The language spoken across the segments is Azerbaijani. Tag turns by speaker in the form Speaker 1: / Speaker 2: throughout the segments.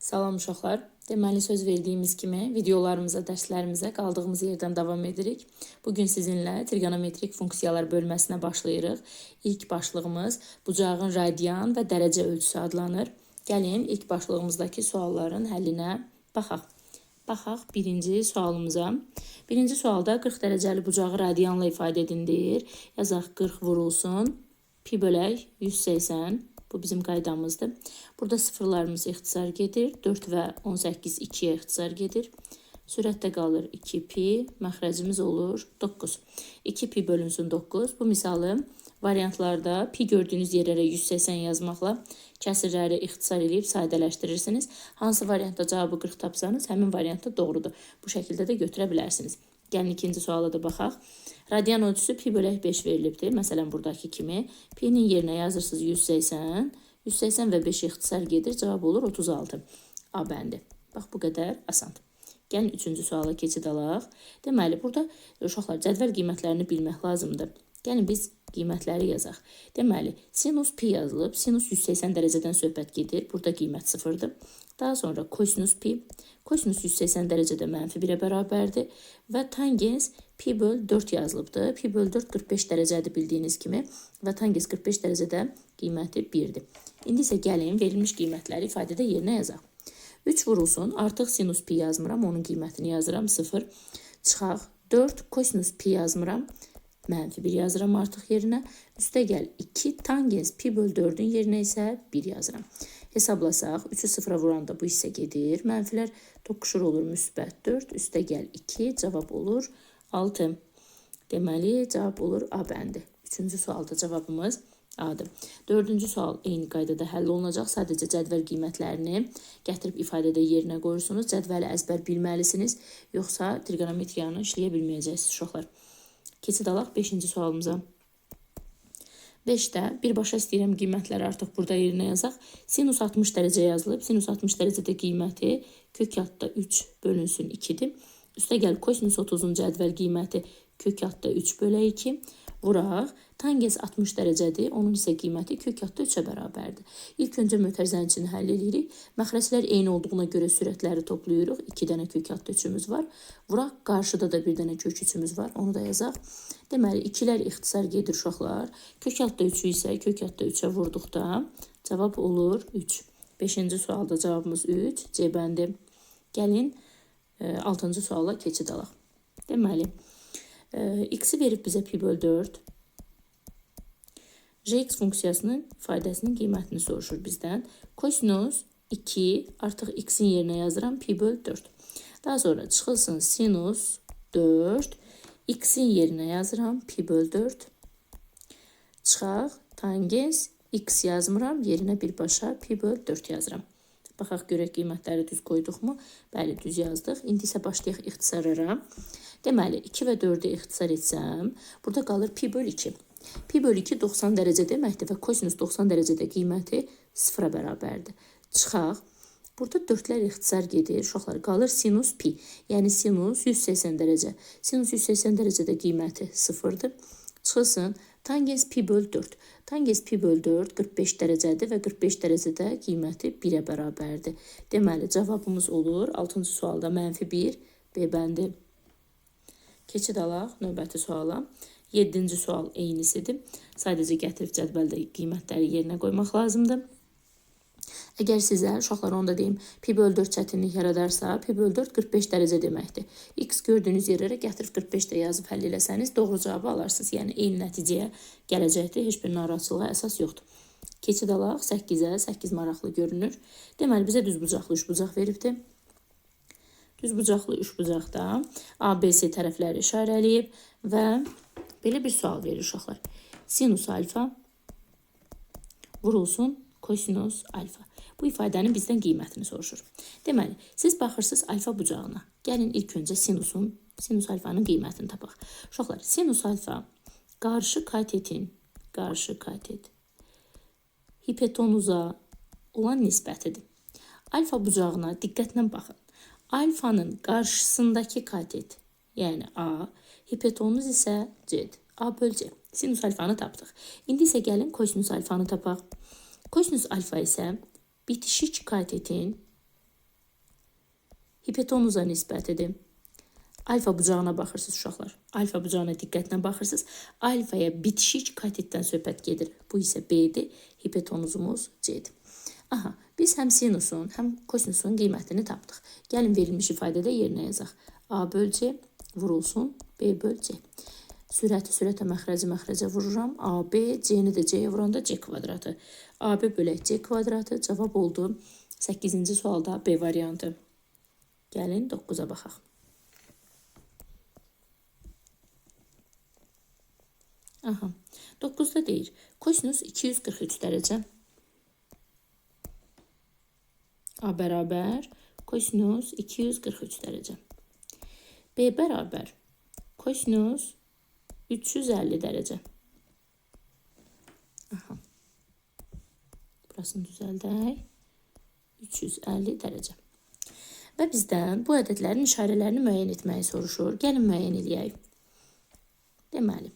Speaker 1: Salam uşaqlar. Deməli söz verdiyimiz kimi videolarımıza, dərslərimizə qaldığımız yerdən davam edirik. Bugün sizinlə trigonometrik funksiyalar bölməsinə başlayırıq. İlk başlığımız bucağın radian və dərəcə ölçüsü adlanır. Gəlin ilk başlığımızdakı sualların həllinə baxaq. Baxaq birinci sualımıza. Birinci sualda 40 dərəcəli bucağı radianla ifadə edin deyir. Yazaq 40 vurulsun. Pi bölək 180. Bu bizim qaydamızdır. Burada sıfırlarımız ixtisar gedir. 4 və 18 2-yə ixtisar gedir. Sürətdə qalır 2 pi. Məxrəcimiz olur 9. 2 pi bölünsün 9. Bu misalı variantlarda pi gördüyünüz yerlərə 180 yazmaqla kəsirləri ixtisar edib sadələşdirirsiniz. Hansı variantda cavabı 40 tapsanız, həmin variantda doğrudur. Bu şəkildə də götürə bilərsiniz. Gəlin ikinci suala da baxaq. Radian ölçüsü pi bölək 5 verilibdir. Məsələn, buradakı kimi. Pi'nin yerinə yazırsınız 180. 180 və 5 ixtisar gedir. Cavab olur 36. A bəndi. Bax, bu qədər asandır. Gəlin üçüncü suala keçid alaq. Deməli, burada uşaqlar cədvəl qiymətlərini bilmək lazımdır. Gəlin biz qiymətləri yazaq. Deməli, sinus pi yazılıb. Sinus 180 dərəcədən söhbət gedir. Burada qiymət sıfırdır. Daha sonra kosinus pi. Kosinus 180 dərəcədə mənfi 1-ə bərabərdir. Və tangens pi böl 4 yazılıbdır. Pi böl 4 45 dərəcədir bildiyiniz kimi. Və tangens 45 dərəcədə qiyməti 1-dir. İndi isə gəlin verilmiş qiymətləri ifadədə yerinə yazaq. 3 vurulsun. Artıq sinus pi yazmıram. Onun qiymətini yazıram 0. Çıxaq. 4 kosinus pi yazmıram. Mənfi 1 yazıram artıq yerinə. Üstə gəl 2 tangens pi böl 4-ün yerinə isə 1 yazıram. Hesablasaq 3'ü 0'a vuranda bu hissə gedir. Mənfilər toqquşur olur müsbət 4. Üstə gəl 2. Cavab olur 6. Deməli cavab olur A bəndi. Üçüncü sualda cavabımız A'dır. Dördüncü sual eyni qaydada həll olunacaq. Sadəcə cədvəl qiymətlərini gətirib ifadədə yerinə qoyursunuz. Cədvəli əzbər bilməlisiniz. Yoxsa trigonometriyanı işləyə bilməyəcəksiniz uşaqlar. Keçid alaq 5-ci sualımıza. 5-də birbaşa istəyirəm qiymətləri artıq burada yerinə yazaq. Sinus 60 dərəcə yazılıb. Sinus 60 dərəcədə qiyməti kök altda 3 bölünsün 2-dir. Üstə gəl kosinus 30-un cədvəl qiyməti kök altda 3 bölə 2. Vuraq. Tangens 60 dərəcədir. Onun isə qiyməti kök altda 3-ə bərabərdir. İlk öncə mötərizə zəncini həll edirik. Məxrəclər eyni olduğuna görə sürətləri toplayırıq. 2 dənə kök altda 3-ümüz var. Vuraq. Qarşıda da bir dənə kök 3-ümüz var. Onu da yazaq. Deməli, 2-lər ixtisar gedir uşaqlar. Kök altda 3-ü isə kök altda 3-ə vurduqda cavab olur 3. 5-ci sualda cavabımız 3. C bəndi. Gəlin 6-cı suala keçid alaq. Deməli, x-i verib bizə pi böl 4. Jx funksiyasının ifadəsinin qiymətini soruşur bizdən. Kosinus 2 artıq x-in yerinə yazıram pi böl 4. Daha sonra çıxılsın sinus 4. X-in yerinə yazıram pi böl 4. Çıxaq tangens x yazmıram. Yerinə birbaşa pi böl 4 yazıram. Baxaq görək qiymətləri düz qoyduqmu? Bəli, düz yazdıq. İndi isə başlayaq ixtisarlara. Deməli, 2 və 4-ü ixtisar etsəm, burada qalır pi böl 2. Pi böl 2 90 dərəcə deməkdir və kosinus 90 dərəcədə qiyməti 0-a bərabərdir. Çıxaq. Burada 4'lər ixtisar gedir. Uşaqlar qalır sinus pi. Yəni sinus 180 dərəcə. Sinus 180 dərəcədə qiyməti 0'dır. Çıxılsın. Tangens pi böl 4. Tangens pi böl 4 45 dərəcədir və 45 dərəcədə qiyməti 1-ə bərabərdir. Deməli, cavabımız olur 6-cı sualda mənfi 1 B bəndi. Keçid alaq növbəti suala. 7-ci sual eynisidir. Sadəcə gətirib cədvəldə qiymətləri yerinə qoymaq lazımdır. Əgər sizə, uşaqlar onu da deyim, pi böl 4 çətinlik yaradarsa, pi böl 4 45 dərəcə deməkdir. X gördüyünüz yerlərə gətirib 45 də yazıb həll eləsəniz, doğru cavabı alarsınız. Yəni, eyni nəticəyə gələcəkdir, heç bir narahatçılığa əsas yoxdur. Keçid alaq 8-ə, 8 maraqlı görünür. Deməli, bizə düzbucaqlı üçbucaq veribdir. Düzbucaqlı üçbucaqda ABC tərəfləri işarələyib və belə bir sual verir uşaqlar. Sinus alfa vurulsun kosinus alfa. Bu ifadənin bizdən qiymətini soruşur. Deməli, siz baxırsınız alfa bucağına. Gəlin ilk öncə sinus alfanın qiymətini tapaq. Uşaqlar, sinus alfa qarşı katetin, hipotenuza olan nisbətidir. Alfa bucağına diqqətlə baxın. Alfanın qarşısındakı katet, yəni A, hipotenuz isə C'dir. A böl C. Sinus alfanı tapdıq. İndi isə gəlin kosinus alfanı tapaq. Kosinus alfa isə bitişik katetin hipotenuza nisbətidir. Alfa bucağına baxırsınız uşaqlar. Alfa bucağına diqqətlə baxırsınız. Alfaya bitişik katitdən söhbət gedir. Bu isə B-dir. Hipotenuzumuz C-dir. Aha, biz həm sinusun, həm kosinusun qiymətini tapdıq. Gəlin verilmiş ifadədə yerinə yazaq. A böl C vurulsun B böl C. Sürəti sürətə məxrəcə vururam. AB, C-ni də C-yə vuranda C kvadratı. AB bölək C kvadratı cavab oldu. 8-ci sualda B variantı. Gəlin 9-a baxaq. Aha, 9-da deyir. Kosinus 243 dərəcə. A bərabər kosinus 243 dərəcə. B bərabər kosinus 350 dərəcə. Aha. Burasını düzəldək. 350 dərəcə. Və bizdən bu ədədlərin işarələrini müəyyən etməyi soruşur. Gəlin müəyyən eləyək. Deməli,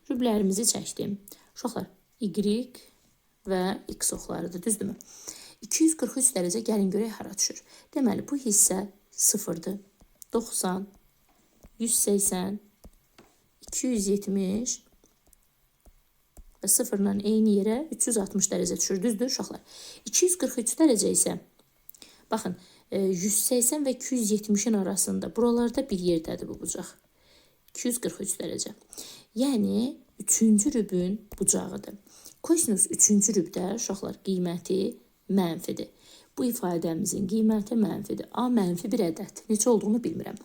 Speaker 1: rüblərimizi çəkdim. Uşaqlar, Y və X oxlarıdır, düzdürmü? 243 dərəcə gəlin görək hara düşür. Deməli, bu hissə 0-dır. 90, 180, 270 və 0-la eyni yerə 360 dərəcə düşür, düzdür uşaqlar? 243 dərəcə isə, baxın, 180 və 270-in arasında, buralarda bir yerdədir bu bucaq. 243 dərəcə. Yəni, 3-cü rübün bucağıdır. Kosinus 3-cü rübdə, uşaqlar, qiyməti mənfidir. Bu ifadəmizin qiyməti mənfidir. A mənfi bir ədəd. Neçə olduğunu bilmirəm.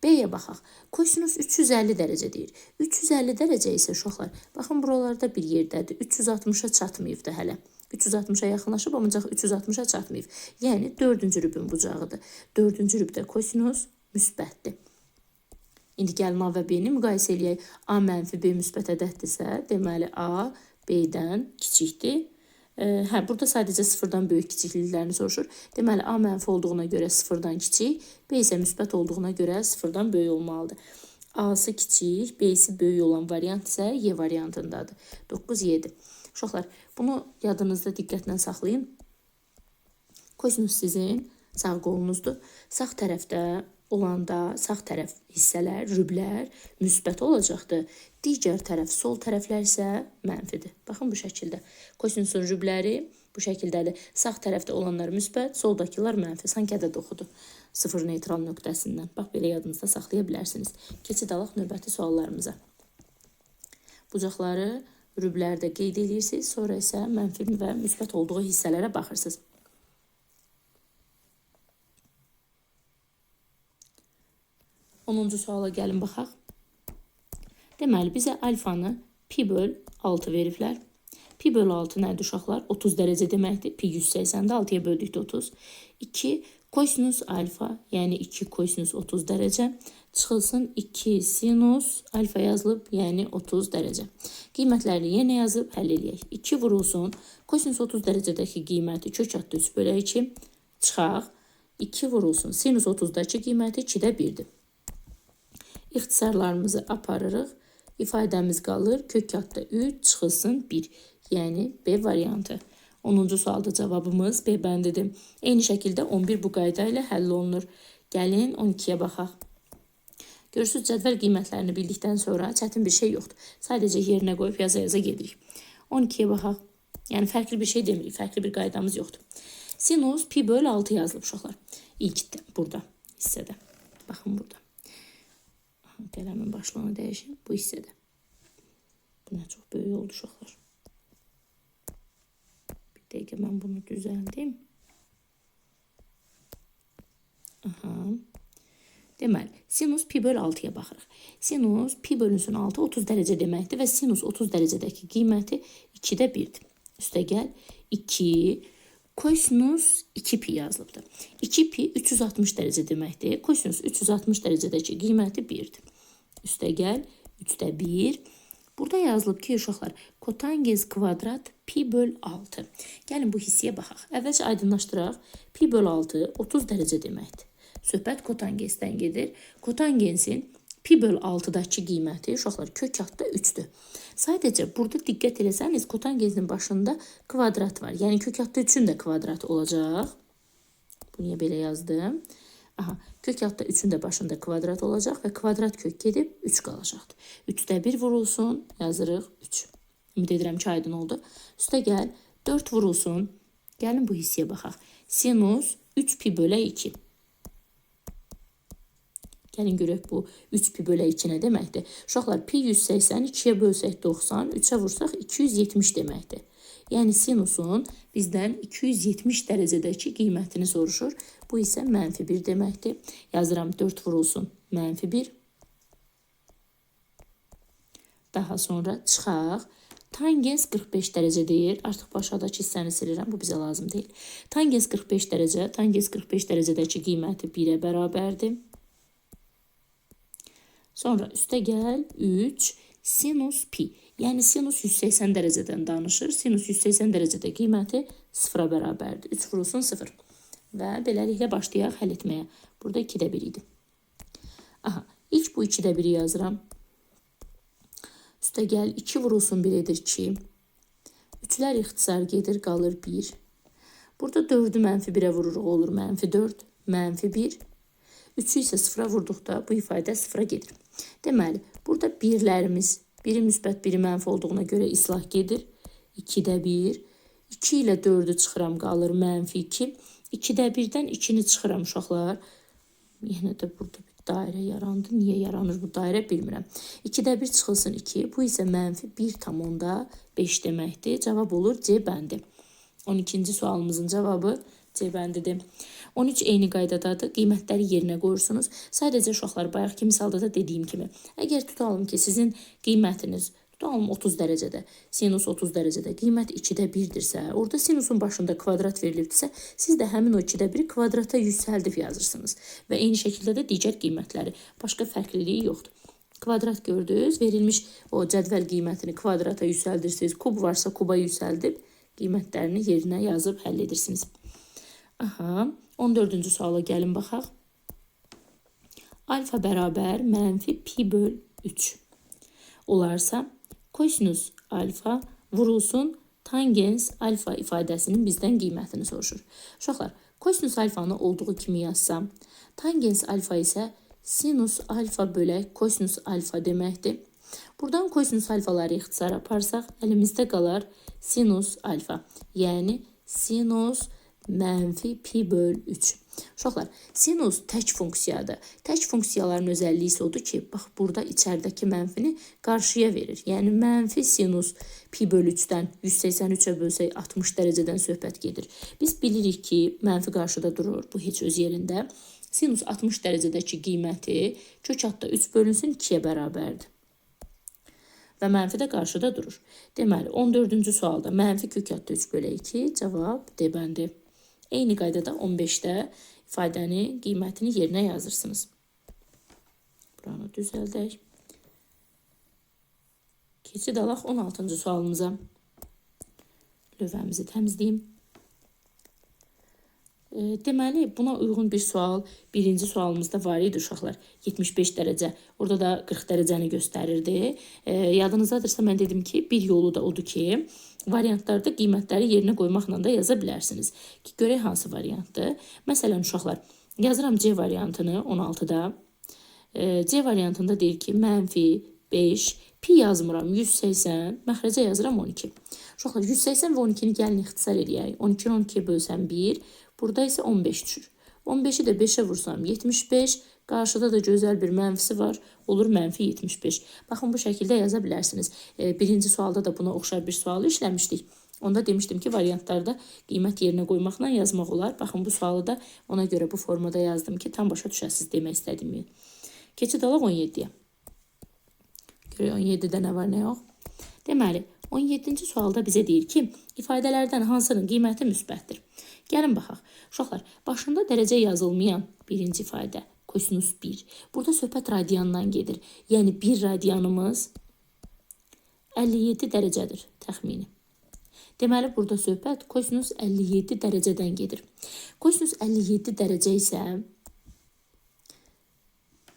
Speaker 1: B-yə baxaq. Kosinus 350 dərəcə deyir. 350 dərəcə isə, uşaqlar, baxın, buralarda bir yerdədir. 360-a çatmayıb da hələ. 360-a yaxınlaşıb, ancaq 360-a çatmayıb. Yəni, 4-cü rübün bucağıdır. 4-cü rübdə kosinus müsbətdir. İndi gəlin A və B-ni müqayisə eləyək. A mənfi B müsbət ədəddirsə, deməli A B-dən kiçikdir. Burada sadəcə sıfırdan böyük kiçikliklərini soruşur. Deməli, A mənfi olduğuna görə sıfırdan kiçik, B isə müsbət olduğuna görə sıfırdan böyük olmalıdır. A-sı kiçik, B-si böyük olan variant isə Y variantındadır. 9-7. Uşaqlar, bunu yadınızda diqqətlə saxlayın. Kosinus sizin sağ qolunuzdur. Sağ tərəfdə olanda sağ tərəf hissələr, rüblər müsbət olacaqdır. Digər tərəf, sol tərəflər isə mənfidir. Baxın bu şəkildə. Kosinusun rübləri bu şəkildədir. Sağ tərəfdə olanlar müsbət, soldakılar mənfi. Sanki ədəd oxudu. Sıfır neytral nöqtəsindən. Bax, belə yadınızda saxlaya bilərsiniz. Keçid alaq növbəti suallarımıza. Bucaqları rüblərdə qeyd edirsiniz, sonra isə mənfi və müsbət olduğu hissələrə baxırsınız. 10-cu suala gəlin baxaq. Deməli, bizə alfanı pi böl 6 veriblər. Pi böl 6 nədir uşaqlar? 30 dərəcə deməkdir. Pi 180-də 6-ya böldükdə 30. 2 kosinus alfa, yəni 2 kosinus 30 dərəcə. Çıxılsın 2 sinus alfa yazılıb, yəni 30 dərəcə. Qiymətlərini yenə yazıb həll eləyək. 2 vurulsun. Kosinus 30 dərəcədəki qiyməti kök atdı 3 bölə 2. Çıxaq. 2 vurulsun. Sinus 30-dakı qiyməti 2-də 1-dir. İxtisarlarımızı aparırıq. İfadəmiz qalır. Kök atda 3 çıxılsın 1. Yəni B variantı. 10-cu sualda cavabımız B bəndidir. Eyni şəkildə 11 bu qayda ilə həll olunur. Gəlin 12-yə baxaq. Görürsünüz, cədvəl qiymətlərini bildikdən sonra çətin bir şey yoxdur. Sadəcə yerinə qoyub yaza-yaza gedirik. 12-yə baxaq. Yəni fərqli bir şey demirik. Fərqli bir qaydamız yoxdur. Sinus pi böl 6 yazılıb uşaqlar. İlk burada hissədə. Baxın burada. Qələmin başlığını dəyişin. Bu hissədə. Bu nə çox böyük oldu uşaqlar. Bir dəqiqə mən bunu düzəldim. Aha. Deməli, sinus pi böl 6-ya baxırıq. Sinus pi bölünsün 6 30 dərəcə deməkdir və sinus 30 dərəcədəki qiyməti 2-də 1-dir. Üstə gəl 2 kosinus 2 pi yazılıbdır. 2 pi 360 dərəcə deməkdir. Kosinus 360 dərəcədəki qiyməti 1-dir. Üstə gəl 3-də 1. Burada yazılıb ki, uşaqlar, kotangens kvadrat pi böl 6. Gəlin bu hissiyə baxaq. Əvvəlcə aydınlaşdıraq. Pi böl 6 30 dərəcə deməkdir. Söhbət kotangensdən gedir. Kotangensin pi böl 6-dakı qiyməti, uşaqlar, kök altda 3-dür. Sadəcə burada diqqət eləsəniz, kotangensin başında kvadrat var. Yəni kök altda 3-ün də kvadratı olacaq. Bu niyə belə yazdım? Aha, kök altda 3-ün də başında kvadrat olacaq və kvadrat kök gedib 3 qalacaqdır. 3-də 1 vurulsun, yazırıq 3. Ümid edirəm ki, aydın oldu. Üstə gəl, 4 vurulsun. Gəlin bu hissəyə baxaq. Sinus 3 pi bölə 2. Gəlin görək bu 3 pi bölə 2 nə deməkdir? Uşaqlar, pi 180, 2-yə bölsək 90, 3-ə vursaq 270 deməkdir. Yəni sinusun bizdən 270 dərəcədəki qiymətini soruşur. Bu isə -1 deməkdir. Yazıram 4 vurulsun -1. Daha sonra çıxaq. Tangens 45 dərəcə deyir. Artıq aşağıdakı hissəni silirəm. Bu bizə lazım deyil. Tangens 45 dərəcə. Tangens 45 dərəcədəki qiyməti 1-ə bərabərdir. Sonra üstə gəl 3 sinus pi. Yəni sinus 180 dərəcədən danışır. Sinus 180 dərəcədə qiyməti 0-a bərabərdir. 3 vurulsun 0. Və beləliklə başlayaq həll etməyə. Burada 2-də 1 idi. Aha, ilk bu 2-də 1-i yazıram. Üstə gəl 2 vurulsun 1 edir 2. 3-lər ixtisar gedir, qalır 1. Burada 4-ü -1-ə vururuq, olur -4, -1. 3-ü isə 0-a vurduqda bu ifadə 0-a gedir. Deməli, burada birlərimiz, biri müsbət, biri mənfi olduğuna görə islah gedir. 2-də 1. 2 ilə 4-ü çıxıram, qalır -2. 2-də 1-dən 2-ni çıxıram uşaqlar. Yenə də burada bir dairə yarandı. Niyə yaranır bu dairə bilmirəm. 2-də 1 çıxılsın 2. Bu isə -1,5 deməkdir. Cavab olur C bəndi. 12-ci sualımızın cavabı C bəndidir. 13 eyni qaydadadır. Qiymətləri yerinə qoyursunuz. Sadəcə uşaqlar, bayaqki misalda da dediyim kimi, əgər tutalım ki, sizin qiymətiniz tutalım 30 dərəcədə, sinus 30 dərəcədə, qiymət 2-də 1-dirsə, orada sinusun başında kvadrat verilibdirsə, siz də həmin o 2-də 1-i kvadrata yüksəldib yazırsınız. Və eyni şəkildə də digər qiymətləri. Başqa fərqliliyi yoxdur. Kvadrat gördünüz, verilmiş o cədvəl qiymətini kvadrata yüksəldirsiniz. Kub varsa kuba yüksəldib, qiymətlərini yerinə yazıb həll edirsiniz. Aha, 14-cü suala gəlin baxaq. Alfa bərabər -pi/3 olarsa, kosinus alfa vurulsun tangens alfa ifadəsinin bizdən qiymətini soruşur. Uşaqlar, kosinus alfanı olduğu kimi yazsam, tangens alfa isə sinus alfa bölək kosinus alfa deməkdir. Buradan kosinus alfaları ixtisar aparsaq, əlimizdə qalar sinus alfa. Yəni, sinus -pi/3. Uşaqlar, sinus tək funksiyadır. Tək funksiyaların özəlliyi isə odur ki, bax, burada içəridəki mənfini qarşıya verir. Yəni, mənfi sinus pi/3-dən 183-ə bölsək 60 dərəcədən söhbət gedir. Biz bilirik ki, mənfi qarşıda durur. Bu heç öz yerində. Sinus 60 dərəcədəki qiyməti kök altda 3 bölünsün 2-yə bərabərdir. Və mənfi də qarşıda durur. Deməli, 14-cü sualda mənfi kök altda 3 bölə 2, cavab D bəndi. Eyni qaydada 15-də ifadəni, qiymətini yerinə yazırsınız. Buranı düzəldək. Keçid alaq 16-cı sualımıza. Lövhəmizi təmizləyim. Deməli, buna uyğun bir sual birinci sualımızda var idi uşaqlar. 75 dərəcə. Orada da 40 dərəcəni göstərirdi. Yadınızdadırsa mən dedim ki, bir yolu da odur ki, variantlarda qiymətləri yerinə qoymaqla da yaza bilərsiniz. Ki, görək hansı variantdır. Məsələn, uşaqlar, yazıram C variantını 16-da. C variantında deyir ki, -5, pi yazmıram 180, məxrəcə yazıram 12. Uşaqlar, 180 və 12-ni gəlin ixtisar edək. 12-ni 12-yə bölsəm 1, burada isə 15 düşür. 15-i də 5-ə vursam 75, qarşıda da gözəl bir mənfisi var, olur -75. Baxın, bu şəkildə yaza bilərsiniz. Birinci sualda da buna oxşar bir sualı işləmişdik. Onda demişdim ki, variantlarda qiymət yerinə qoymaqla yazmaq olar. Baxın, bu sualı da ona görə bu formada yazdım ki, tam başa düşəsiz demək istədiyimi. Keçid alaq 17-yə. Görək 17-də nə var, nə yox. Deməli, 17-ci sualda bizə deyir ki, ifadələrdən hansının qiyməti müsbətdir? Gəlin baxaq. Uşaqlar, başında dərəcə yazılmayan birinci ifadə kosinus 1. Burada söhbət radiandan gedir. Yəni, 1 radianımız 57 dərəcədir təxmini. Deməli, burada söhbət kosinus 57 dərəcədən gedir. Kosinus 57 dərəcə isə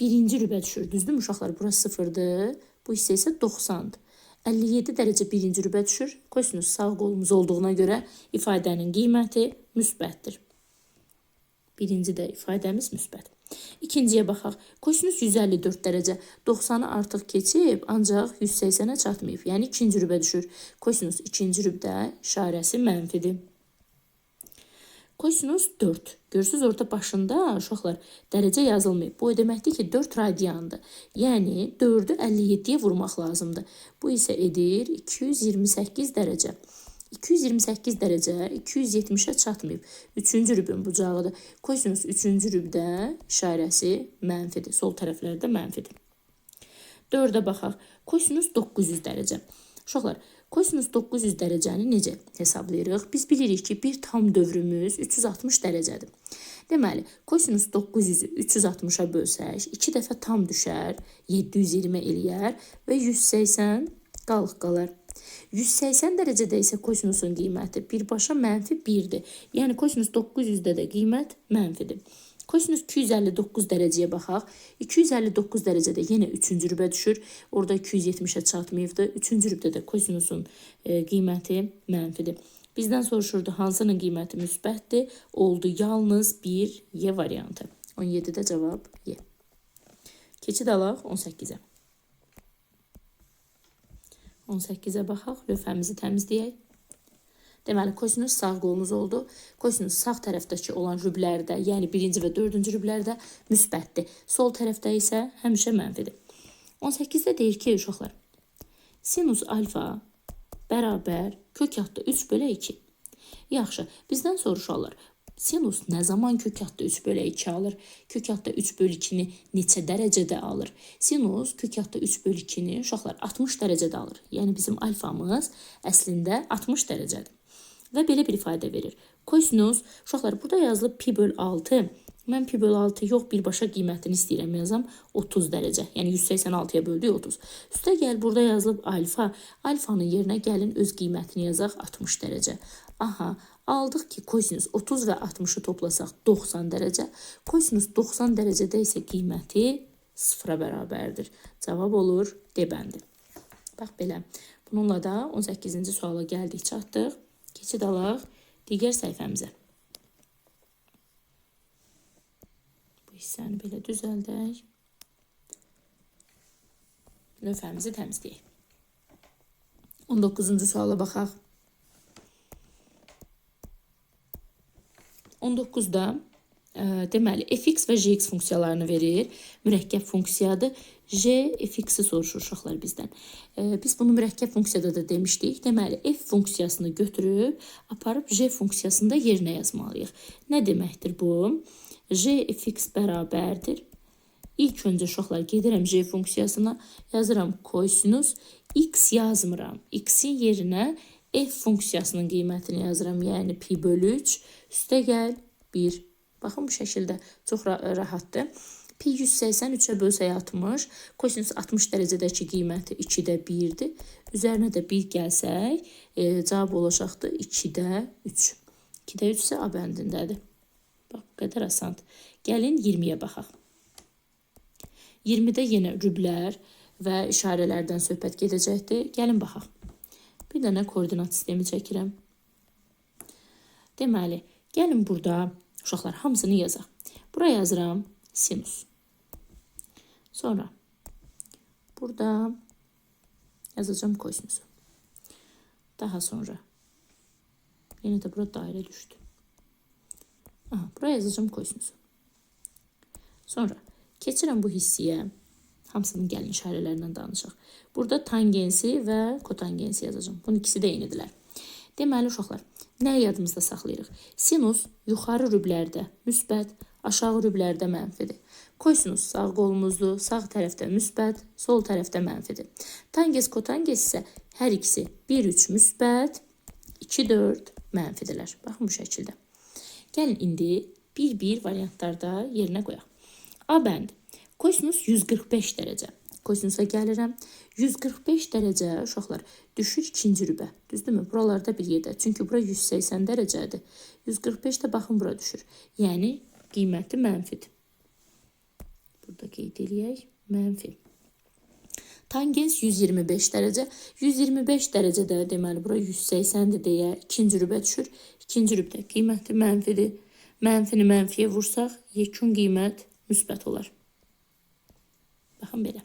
Speaker 1: birinci rübə düşür. Düzdür uşaqlar? Burası 0-dır. Bu hissə isə 90-dır. 57 dərəcə birinci rübə düşür. Kosinus sağ qolumuz olduğuna görə ifadənin qiyməti müsbətdir. Birinci də ifadəmiz müsbət. İkinciyə baxaq. Kosinus 154 dərəcə 90'ı artıq keçib, ancaq 180'ə çatmayıb. Yəni ikinci rübə düşür. Kosinus ikinci rübdə işarəsi mənfidir. Kosinus 4. Görürsünüz orada başında uşaqlar dərəcə yazılmayıb. Bu deməkdir ki 4 radiandır. Yəni 4'ü 57'yə vurmaq lazımdır. Bu isə edir 228 dərəcə. 228 dərəcə 270'ə çatmayıb. Üçüncü rübün bucağıdır. Kosinus üçüncü rübdə işarəsi mənfidir. Sol tərəflərdə mənfidir. 4'ə baxaq. Kosinus 900 dərəcə. Uşaqlar, kosinus 900 dərəcəni necə hesablayırıq? Biz bilirik ki, bir tam dövrümüz 360 dərəcədir. Deməli, kosinus 900'ü 360'a bölsək, 2 dəfə tam düşər, 720 eləyər və 180 qalıq qalar. 180 dərəcədə isə kosinusun qiyməti birbaşa mənfi 1'dir. Yəni kosinus 900'də də qiymət mənfidir. Kosinus 259 dərəcəyə baxaq. 259 dərəcədə yenə 3-cü rübə düşür. Orada 270'ə çatmayıbdır. 3-cü rübdə də kosinusun qiyməti mənfidir. Bizdən soruşurdu hansının qiyməti müsbətdir? Oldu yalnız 1 Y variantı. 17'də cavab Y. Keçid alaq 18'ə. 18'ə baxaq, lövhəmizi təmizləyək. Deməli, kosinus sağ qolumuz oldu. Kosinus sağ tərəfdəki olan rüblərdə, yəni birinci və dördüncü rüblərdə müsbətdir. Sol tərəfdə isə həmişə mənfidir. 18'də deyir ki, uşaqlar, sinus alfa bərabər kökatda 3/2. Yaxşı, bizdən soruşarlar. Sinus nə zaman kökatda 3/2 alır? Kökatda 3/2'ni neçə dərəcədə alır? Sinus kökatda 3/2'ni uşaqlar 60 dərəcədə alır. Yəni bizim alfamız əslində 60 dərəcədir. Və belə bir ifadə verir. Kosinus, uşaqlar burada yazılıb pi/6. Mən pi/6 yox, birbaşa qiymətini istəyirəm yazam 30 dərəcə. Yəni 186'ya böldük 30. Üstə gəl burada yazılıb alfa. Alfanın yerinə gəlin öz qiymətini yazaq 60 dərəcə. Aha, aldıq ki kosinus 30 və 60'ı toplasaq 90 dərəcə. Kosinus 90 dərəcədə isə qiyməti 0'a bərabərdir. Cavab olur D bəndi. Bax belə. Bununla da 18-ci suala gəldik, çatdıq. Keçid alaq digər səhifəmizə. Bu hissəni belə düzəldək. Lövhəmizi təmizləyək. 19-cu suala baxaq. 19'da deməli fx və gx funksiyalarını verir. Mürəkkəb funksiyadır. J fx'i soruşur uşaqlar bizdən. Biz bunu mürəkkəb funksiyada da demişdik. Deməli f funksiyasını götürüb aparıb j funksiyasında yerinə yazmalıyıq. Nə deməkdir bu? J fx bərabərdir. İlk öncə uşaqlar gedirəm j funksiyasına, yazıram kosinus x yazmıram. X'in yerinə f funksiyasının qiymətini yazıram. Yəni pi/3 üstə gəl 1. Baxın bu şəkildə çox rahatdır. Pi 183'ə bölsək 60, kosinus 60 dərəcədəki qiyməti 2'də 1'dir. Üzərinə də 1 gəlsək, cavab olacaqdır 2'də 3. 2'də 3 isə A bəndindədir. Bax, bu qədər asandır. Gəlin 20'yə baxaq. 20'də yenə rüblər və işarələrdən söhbət gedəcəkdir. Gəlin baxaq. Bir dənə koordinat sistemi çəkirəm. Deməli, gəlin burada uşaqlar hamısını yazaq. Buraya yazıram sinus. Sonra burada yazacağım kosinusu. Daha sonra yine de burada daire düştü. Aha, buraya yazacağım kosinusu. Sonra keçirəm bu hissiyə. Hamısının gəlin işarələrindən danışaq. Burada tangensi və kotangensi yazacağım. Bunun ikisi də eynidirlər. Deməli uşaqlar, nə yadımızda saxlayırıq? Sinus yuxarı rüblərdə müsbət, aşağı rüblərdə mənfidir. Kosinus sağ qolumuzdur, sağ tərəfdə müsbət, sol tərəfdə mənfidir. Tangens, kotangens isə hər ikisi 1-3 müsbət, 2-4 mənfidirlər. Baxın bu şəkildə. Gəlin indi 1-1 variantlarda yerinə qoyaq. A bənd. Kosinus 145 dərəcə. Kosinusa gəlirəm. 145 dərəcə uşaqlar düşür ikinci rübə. Düzdürmü? Buralarda bir yerdə. Çünki bura 180 dərəcədir. 145 də baxın bura düşür. Yəni qiyməti mənfidir. Burada qeyd eləyək. Mənfi. Tangens 125 dərəcə. 125 dərəcədə deməli bura 180-dir deyə ikinci rübə düşür. İkinci rübdə qiyməti mənfidir. Mənfini mənfiyə vursaq, yekun qiymət müsbət olar. Baxın belə.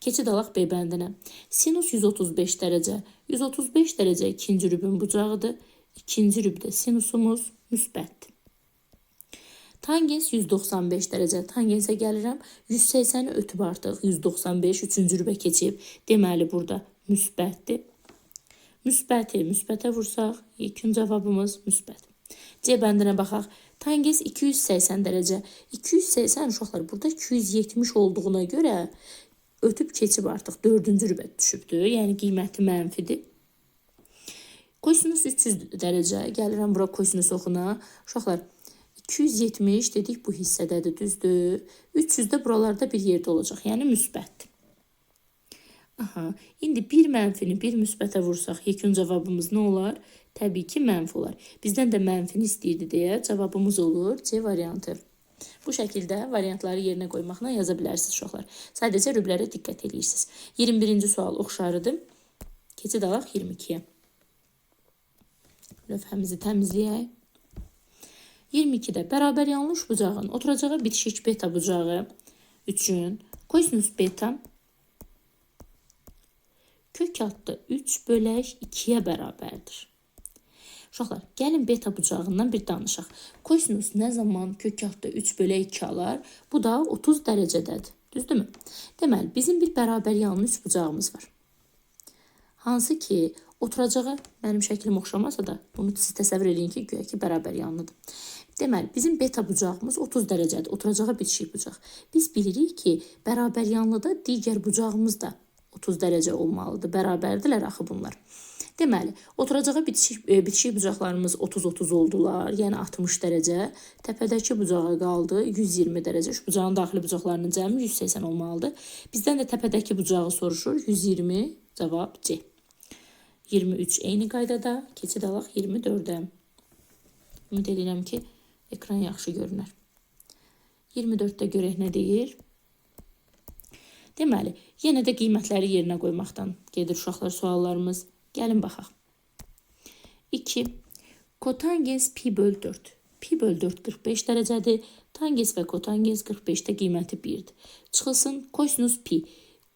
Speaker 1: Keçid alaq B bəndinə. Sinus 135 dərəcə. 135 dərəcə ikinci rübün bucağıdır. İkinci rübdə sinusumuz müsbətdir. Tangens 195 dərəcə. Tangensə gəlirəm. 180-i ötüb artıq. 195 üçüncü rübə keçib. Deməli, burada müsbətdir. Müsbəti müsbətə vursaq, yekun cavabımız müsbət. C bəndinə baxaq. Tangens 280 dərəcə. 280 uşaqlar burada 270 olduğuna görə ötüb keçib artıq 4-cü rübə düşübdür. Yəni qiyməti mənfidir. Kosinus 300 dərəcə. Gəlirəm bura kosinus oxuna. Uşaqlar 270 dedik bu hissədədir, düzdür. 300 də buralarda bir yerdə olacaq. Yəni müsbətdir. Aha, indi bir mənfini bir müsbətə vursaq, yekun cavabımız nə olar? Təbii ki, mənfi olar. Bizdən də mənfini istəyirdi deyə cavabımız olur C variantı. Bu şəkildə variantları yerinə qoymaqla yaza bilərsiniz uşaqlar. Sadəcə rüblərə diqqət edirsiniz. 21-ci sual oxşarıdır. Keçid alaq 22-yə. Lövhəmizi təmizləyək. 22-də bərabər yanlış bucağın oturacağı bitişik beta bucağı üçün kosinus beta kök altı 3 bölək 2-yə bərabərdir. Uşaqlar, gəlin beta bucağından bir danışaq. Kosinus nə zaman kök altı 3 bölək 2 alar? Bu da 30 dərəcədədir. Düzdürmü? Deməli, bizim bir bərabər yanlı 3 bucağımız var. Hansı ki, oturacağı mənim şəklim oxşamasa da, bunu siz təsəvvür edin ki, güya ki, bərabər yanlıdır. Deməli, bizim beta bucağımız 30 dərəcədir. Oturacağı bitişik bucaq. Biz bilirik ki, bərabər yanlıda digər bucağımız da 30 dərəcə olmalıdır. Bərabərdirlər axı bunlar. Deməli, oturacağı bitişik bucaqlarımız 30-30 oldular. Yəni 60 dərəcə. Təpədəki bucağa qaldı 120 dərəcə. Şu bucağın daxili bucaqlarının cəmi 180 olmalıdır. Bizdən də təpədəki bucağı soruşur. 120 cavab C. 23 eyni qaydada. Keçid alaq 24-ə. Ümid edirəm ki, ekran yaxşı görünər. 24-də görək nə deyir? Deməli, yenə də qiymətləri yerinə qoymaqdan gedir uşaqlar suallarımız. Gəlin baxaq. 2. Kotangens pi böl 4. Pi böl 4 45 dərəcədir. Tangens və kotangens 45-də qiyməti 1-dir. Çıxılsın kosinus pi.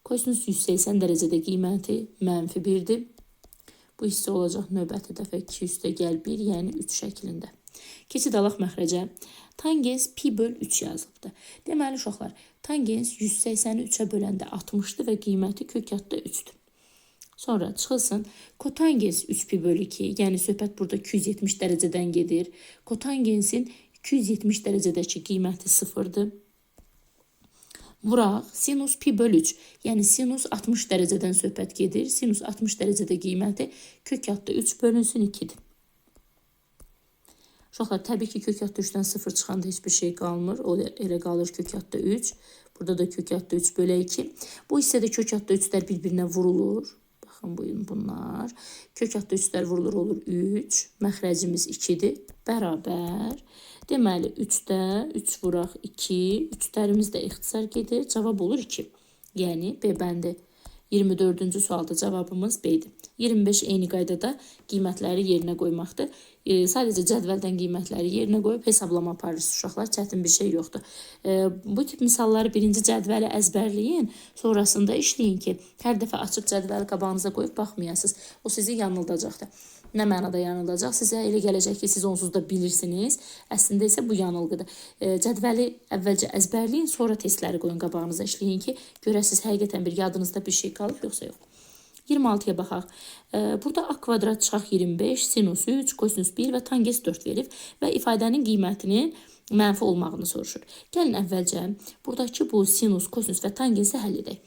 Speaker 1: Kosinus 180 dərəcədə qiyməti mənfi 1-dir. Bu hissə olacaq növbəti dəfə 2 üstə gəl 1, yəni 3 şəklində. Keçid alaq məxrəcə. Tangens pi böl 3 yazılıbdır. Deməli uşaqlar, tangens 180-i 3-ə böləndə 60-dır və qiyməti kök altda 3-dür. Sonra çıxılsın kotangens 3 pi böl 2, yəni söhbət burada 270 dərəcədən gedir. Kotangensin 270 dərəcədəki qiyməti 0-dır. Vuraq sinus pi böl 3, yəni sinus 60 dərəcədən söhbət gedir. Sinus 60 dərəcədə qiyməti kök altda 3 bölünsün 2-dir. Uşaqlar, təbii ki, kök altda 3-dən 0 çıxanda heç bir şey qalmır. O elə qalır kök altda 3. Burada da kök altda 3 bölə 2. Bu hissədə kök altda 3-lər bir-birinə vurulur. Baxın, bunlar. Kök altda 3-lər vurulur, olur 3. Məxrəcimiz 2-dir. Bərabər. Deməli, 3-də 3 vuraq 2. 3-lərimiz də ixtisar gedir. Cavab olur 2. Yəni, B bəndi. 24-cü sualda cavabımız B-dir. 25 eyni qaydada qiymətləri yerinə qoymaqdır. Sadəcə cədvəldən qiymətləri yerinə qoyub hesablama aparırsınız uşaqlar. Çətin bir şey yoxdur. Bu tip misalları birinci cədvəli əzbərləyin. Sonrasında işləyin ki, hər dəfə açıb cədvəli qabağınıza qoyub baxmayasınız. O sizi yanıldacaqdır. Nə mənada yanıldacaq? Sizə elə gələcək ki, siz onsuz da bilirsiniz. Əslində isə bu yanılğıdır. Cədvəli əvvəlcə əzbərləyin, sonra testləri qoyun qabağınıza işləyin ki, görəsiniz həqiqətən bir yadınızda bir şey qalıb, yoxsa yox. 26-ya baxaq. Burada a kvadrat çıxaq 25, sinus 3, kosinus 1 və tangens 4 verib və ifadənin qiymətinin mənfi olmağını soruşur. Gəlin əvvəlcə buradakı bu sinus, kosinus və tangensi həll edək.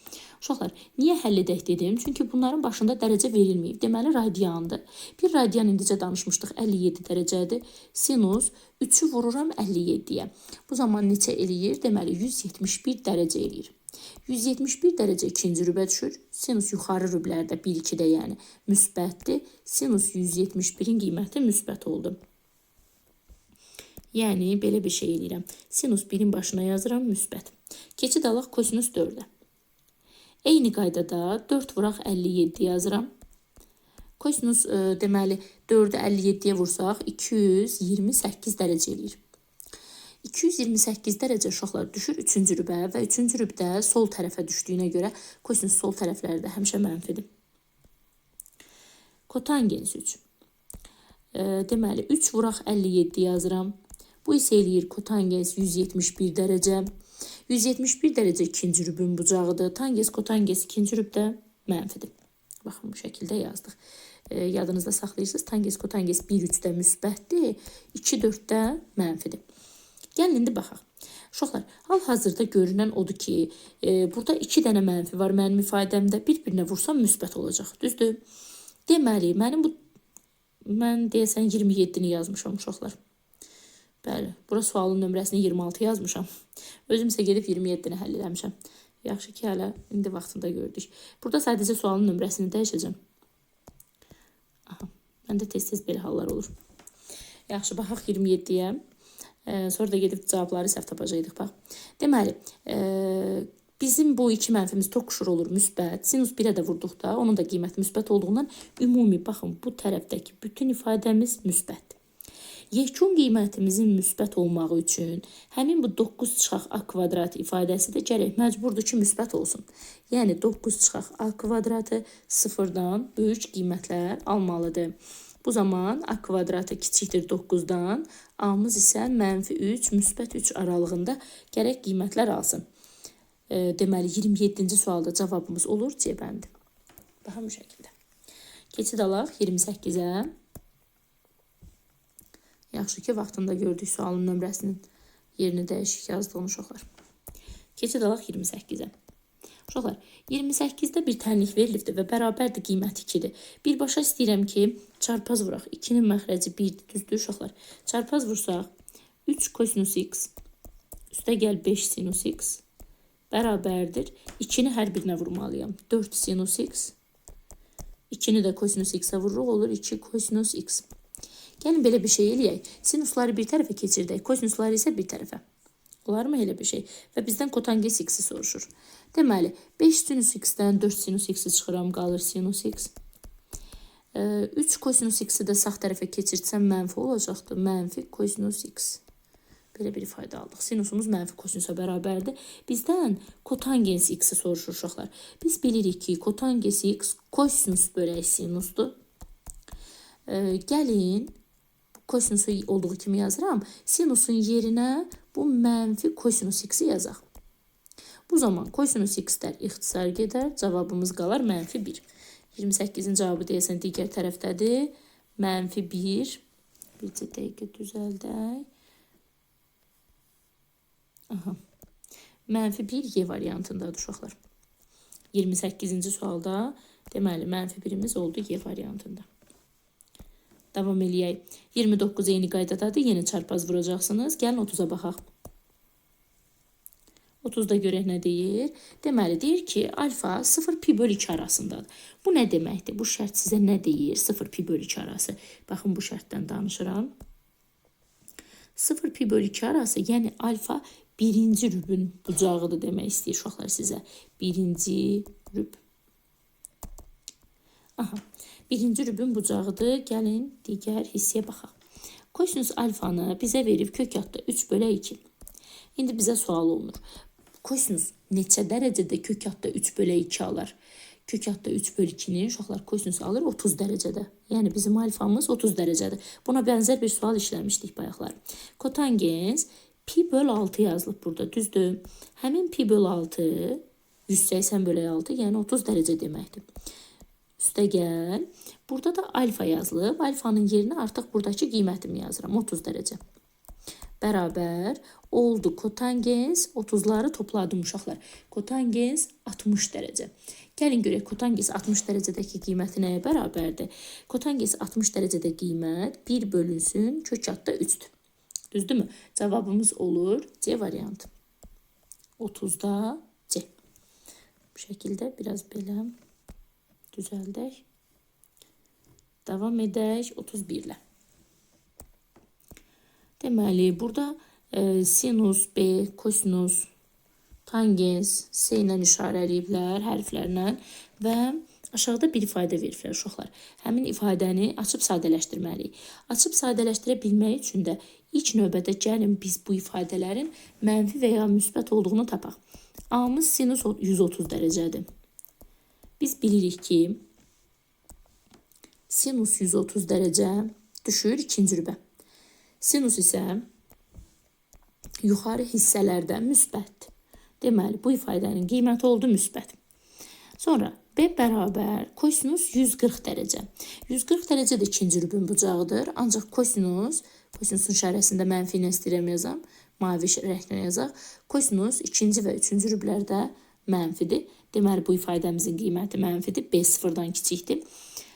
Speaker 1: Uşaqlar, niyə həll edək dedim? Çünki bunların başında dərəcə verilməyib. Deməli, radiyandır. Bir radiyan indicə danışmışdıq 57 dərəcədir. Sinus 3-ü vururam 57-yə. Bu zaman neçə eləyir? Deməli, 171 dərəcə eləyir. 171 dərəcə ikinci rübə düşür. Sinus yuxarı rüblərdə 1-2-də yəni müsbətdir. Sinus 171-in qiyməti müsbət oldu. Yəni, belə bir şey eləyirəm. Sinus 1-in başına yazıram müsbət. Keçid alaq kosinus 4-ə. Eyni qaydada 4 vuraq 57 yazıram. Kosinus deməli 4-ü 57-yə vursaq 228 dərəcə eləyir. 228 dərəcə uşaqlar düşür 3-cü rübə və 3-cü rübdə sol tərəfə düşdüyünə görə kosinus sol tərəflərdə həmişə mənfidir. Kotangens 3. Deməli 3 vuraq 57 yazıram. Bu isə eləyir kotangens 171 dərəcə. 171 dərəcə ikinci rübün bucağıdır. Tangens kotangens ikinci rübdə mənfidir. Baxın bu şəkildə yazdıq. Yadınızda saxlayırsınız. Tangens kotangens 1-3-də müsbətdir, 2-4-də mənfidir. Gəlin indi baxaq. Uşaqlar, hal-hazırda görünən odur ki, burada 2 dənə mənfi var mənim ifadəmdə. Bir-birinə vursam müsbət olacaq. Düzdür? Deməli, mən deyəsən 27-ni yazmışam uşaqlar. Bəli, bura sualın nömrəsini 26 yazmışam. Özüm isə gedib 27-ni həll eləmişəm. Yaxşı ki, hələ indi vaxtında gördük. Burada sadəcə sualın nömrəsini dəyişəcəm. Aha, məndə tez-tez belə hallar olur. Yaxşı, baxaq 27-yə. Sonra da gedib cavabları səhv tapacaqdıq. Bax. Deməli, bizim bu iki mənfimiz toqquşur olur müsbət. Sinus 1-ə də vurduqda onun da qiyməti müsbət olduğundan ümumi baxın bu tərəfdəki bütün ifadəmiz müsbətdir. Yekun qiymətimizin müsbət olmağı üçün həmin bu 9 çıxaq a kvadrat ifadəsi də gərək məcburdur ki, müsbət olsun. Yəni 9 çıxaq a kvadratı sıfırdan böyük qiymətlər almalıdır. Bu zaman a kvadratı kiçikdir 9-dan, a-mız isə -3, müsbət 3 aralığında gərək qiymətlər alsın. Deməli 27-ci sualda cavabımız olur C bəndi. Baxın bu şəkildə. Keçid alaq 28-ə. Yaxşı ki, vaxtında gördük sualın nömrəsinin yerini dəyişik yazdığını uşaqlar. Keçid alaq 28-ə. Uşaqlar, 28-də bir tənlik verilibdir və bərabərdir qiyməti 2-dir. Birbaşa istəyirəm ki, çarpaz vuraq. 2-nin məxrəci 1-dir, düzdür uşaqlar. Çarpaz vursaq, 3 kosinus x, üstə gəl 5 sinus x, bərabərdir. 2-ni hər birinə vurmalıyam. 4 sinus x, 2-ni də kosinus x-ə vururuq, olur 2 kosinus x. Gəlin belə bir şey eləyək. Sinusları bir tərəfə keçirdək, kosinusları isə bir tərəfə. Olar mı elə bir şey? Və bizdən kotangens x-i soruşur. Deməli, 5 sinus x-dən 4 sinus x-i çıxıram, qalır sinus x. 3 kosinus x-i də sağ tərəfə keçirsəm mənfi olacaqdır. Mənfi kosinus x. Belə bir ifadə aldıq. Sinusumuz mənfi kosinusa bərabərdir. Bizdən kotangens x-i soruşur uşaqlar. Biz bilirik ki, kotangens x kosinus bölək sinusdur. Gəlin, kosinusu olduğu kimi yazıram. Sinusun yerinə bu mənfi kosinus x-i yazaq. Bu zaman kosinus x-lər ixtisar gedər. Cavabımız qalar mənfi 1. 28-in cavabı deyəsən digər tərəfdədir. Mənfi 1. Bircə dəqiqə düzəldək. Aha. Mənfi 1 Y variantındadır uşaqlar. 28-ci sualda deməli mənfi 1-imiz oldu Y variantında. Davam eləyək. 29 eyni qaydadadır. Yenə çarpaz vuracaqsınız. Gəlin 30-a baxaq. 30-da görək nə deyir? Deməli, deyir ki, alfa 0 pi bölü 2 arasındadır. Bu nə deməkdir? Bu şərt sizə nə deyir? 0 pi bölü 2 arası. Baxın, bu şərtdən danışıram. 0 pi bölü 2 arası, yəni alfa birinci rübün bucağıdır demək istəyir uşaqlar sizə. Birinci rüb. Aha. Birinci rübün bucağıdır. Gəlin digər hissəyə baxaq. Kosinus alfanı bizə verib kökatda 3 bölü 2. İndi bizə sual olunur. Kosinus neçə dərəcədə kökatda 3 bölü 2 alır? Kökatda 3 bölü 2-ni uşaqlar kosinus alır 30 dərəcədə. Yəni bizim alfamız 30 dərəcədir. Buna bənzər bir sual işləmişdik bayaqlar. Kotangens pi bölü 6 yazılıb burada, düzdür? Həmin pi bölü 6 180 bölü 6, yəni 30 dərəcə deməkdir. Üstə gəl. Burada da alfa yazılıb. Alfanın yerinə artıq buradakı qiymətimi yazıram. 30 dərəcə. Bərabər oldu kotangens 30'ları topladım uşaqlar. Kotangens 60 dərəcə. Gəlin görək kotangens 60 dərəcədəki qiyməti nəyə bərabərdir? Kotangens 60 dərəcədə qiymət 1 bölünsün kökatda 3'dür. Düzdürmü? Cavabımız olur C variantı. 30'da C. Bu şəkildə biraz belə düzəldək. Davam edək 31 ilə. Deməli, burada sinus, B, kosinus, tangens, S ilə işarələyiblər hərflərlə və Aşağıda bir ifadə veriblər uşaqlar. Həmin ifadəni açıb sadələşdirməliyik. Açıb sadələşdirə bilmək üçün də ilk növbədə gəlin biz bu ifadələrin mənfi və ya müsbət olduğunu tapaq. A-mız sinus 130 dərəcədir. Biz bilirik ki, sinus 130 dərəcə düşür ikinci rübə. Sinus isə yuxarı hissələrdə müsbətdir. Deməli, bu ifadənin qiyməti oldu müsbət. Sonra B bərabər kosinus 140 dərəcə. 140 dərəcə də ikinci rübün bucağıdır. Ancaq kosinusun işarəsində mənfi ilə istəyirəm yazam. Mavi rənglə yazaq. Kosinus ikinci və üçüncü rüblərdə mənfidir. Deməli, bu ifadəmizin qiyməti mənfidir. B sıfırdan kiçikdir.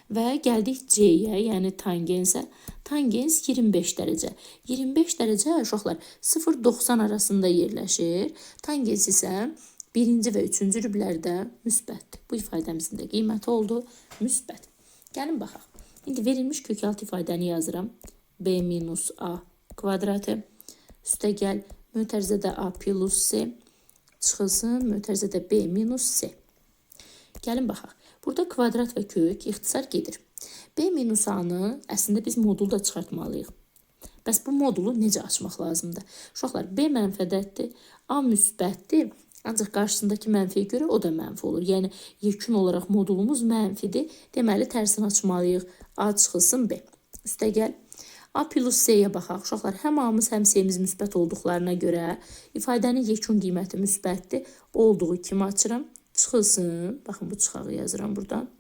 Speaker 1: Və gəldik C-yə, yəni tangensə. Tangens 25 dərəcə. 25 dərəcə uşaqlar 0-90 arasında yerləşir. Tangens isə birinci və üçüncü rüblərdə müsbətdir. Bu ifadəmizin də qiyməti oldu müsbət. Gəlin baxaq. İndi verilmiş kökaltı ifadəni yazıram. B minus A kvadratı. Üstə gəl mötərizədə A plus C çıxılsın. Mötərizədə B minus C. Gəlin baxaq. Burada kvadrat və kök ixtisar gedir. B minus A-nı əslində biz modulu da çıxartmalıyıq. Bəs bu modulu necə açmaq lazımdır? Uşaqlar, B mənfi ədəddir, A müsbətdir. Ancaq qarşısındakı mənfiyə görə o da mənfi olur. Yəni, yekun olaraq modulumuz mənfidir. Deməli, tərsini açmalıyıq. A çıxılsın B. Üstə gəl. A plus C-yə baxaq. Uşaqlar, həm A-mız, həm C-miz müsbət olduqlarına görə ifadənin yekun qiyməti müsbətdir. Olduğu kimi açıram. Çıxılsın. Baxın, bu çıxağı yazıram buradan.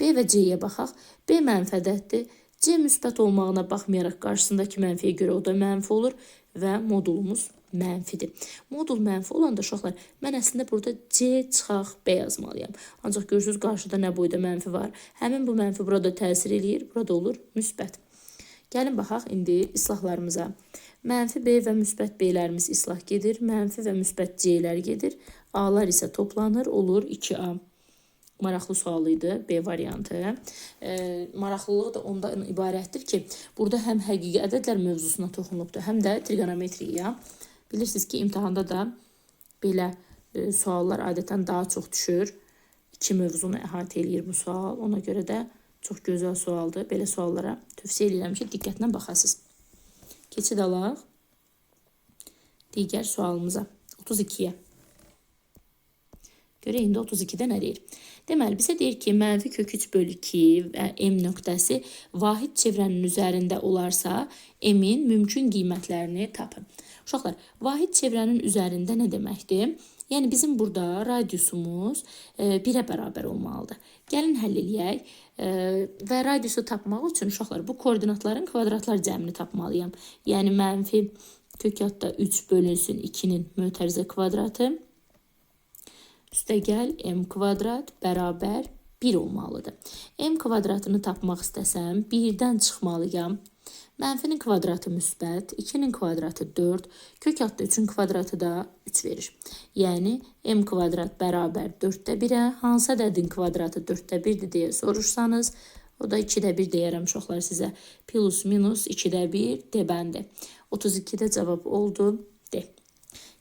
Speaker 1: B və C-yə baxaq. B mənfi ədəddir. C müsbət olmağına baxmayaraq qarşısındakı mənfiyə görə o da mənfi olur və modulumuz mənfidir. Modul mənfi olanda uşaqlar, mən əslində burada C çıxaq B yazmalıyam. Ancaq görürsünüz, qarşıda nə boyda mənfi var. Həmin bu mənfi burada təsir eləyir. Burada olur müsbət. Gəlin baxaq indi islahlarımıza. Mənfi B və müsbət B-lərimiz islah gedir. Mənfi və müsbət C-lər gedir. A-lar isə toplanır, olur 2A. Maraqlı sual idi, B variantı. Maraqlılığı da ondan ibarətdir ki, burada həm həqiqi ədədlər mövzusuna toxunubdur, həm də trigonometriya. Bilirsiniz ki, imtahanda da belə suallar adətən daha çox düşür. 2 mövzunu əhatə eləyir bu sual. Ona görə də çox gözəl sualdır. Belə suallara tövsiyə edirəm ki, diqqətlə baxasınız. Keçid alaq digər sualımıza, 32-yə. Görə indi 32-də nə deyir? Deməli, bizə deyir ki, mənfi kök 3 bölü 2 və M nöqtəsi vahid çevrənin üzərində olarsa, M-in mümkün qiymətlərini tapın. Uşaqlar, vahid çevrənin üzərində nə deməkdir? Yəni, bizim burada radiusumuz 1-ə bərabər olmalıdır. Gəlin həll eləyək və radiusu tapmaq üçün uşaqlar, bu koordinatların kvadratlar cəmini tapmalıyam. Yəni, mənfi kökatda 3 bölünsün 2-nin mötərizə kvadratı. Üstə gəl, M kvadrat bərabər 1 olmalıdır. M kvadratını tapmaq istəsəm, 1-dən çıxmalıyam. Mənfinin kvadratı müsbət, 2-nin kvadratı 4, kök altda 3-ün kvadratı da 3 verir. Yəni, M kvadrat bərabər 4-də 1-ə, hansı ədədin kvadratı 4-də 1-dir deyə soruşsanız, o da 2-də 1 deyərəm uşaqlar sizə. Plus minus 2-də 1 D bəndi. 32-də cavab oldu D.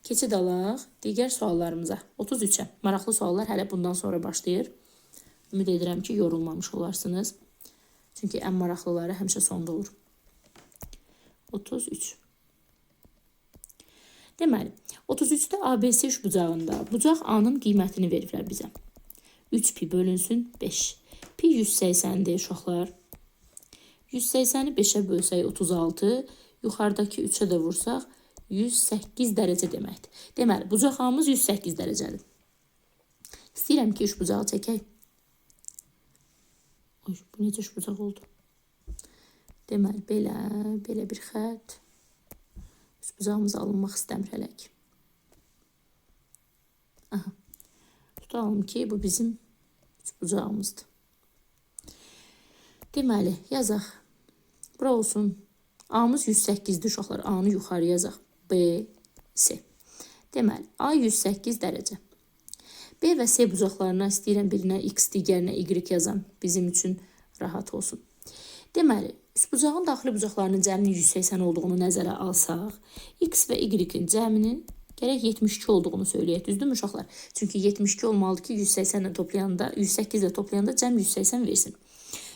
Speaker 1: Keçid alaq digər suallarımıza. 33-ə. Maraqlı suallar hələ bundan sonra başlayır. Ümid edirəm ki, yorulmamış olarsınız. Çünki ən maraqlıları həmişə sonda olur. 33. Deməli, 33-də ABC üçbucağında bucaq A-nın qiymətini veriblər bizə. 3 pi bölünsün 5. Pi 180-dir uşaqlar. 180-i 5-ə bölsək 36, yuxarıdakı 3-ə də vursaq 108 dərəcə deməkdir. Deməli, bucaq A-mız 108 dərəcədir. İstəyirəm ki, üçbucağı çəkək. Oy, bu necə üçbucaq oldu? Deməli, belə bir xət. Üçbucağımız alınmaq istəmir hələ ki. Aha. Tutalım ki, bu bizim üçbucağımızdır. Deməli, yazaq. Bura olsun. A-mız 108-dir uşaqlar. A-nı yuxarı yazaq. B, C. Deməli, A 108 dərəcə. B və C bucaqlarına istəyirəm birinə X, digərinə Y yazam. Bizim üçün rahat olsun. Deməli, üçbucağın daxili bucaqlarının cəminin 180 olduğunu nəzərə alsaq, X və Y-in cəminin Gərək 72 olduğunu söyləyək, düzdürmü uşaqlar? Çünki 72 olmalıdır ki, 180 ilə toplayanda, 108 ilə toplayanda cəm 180 versin.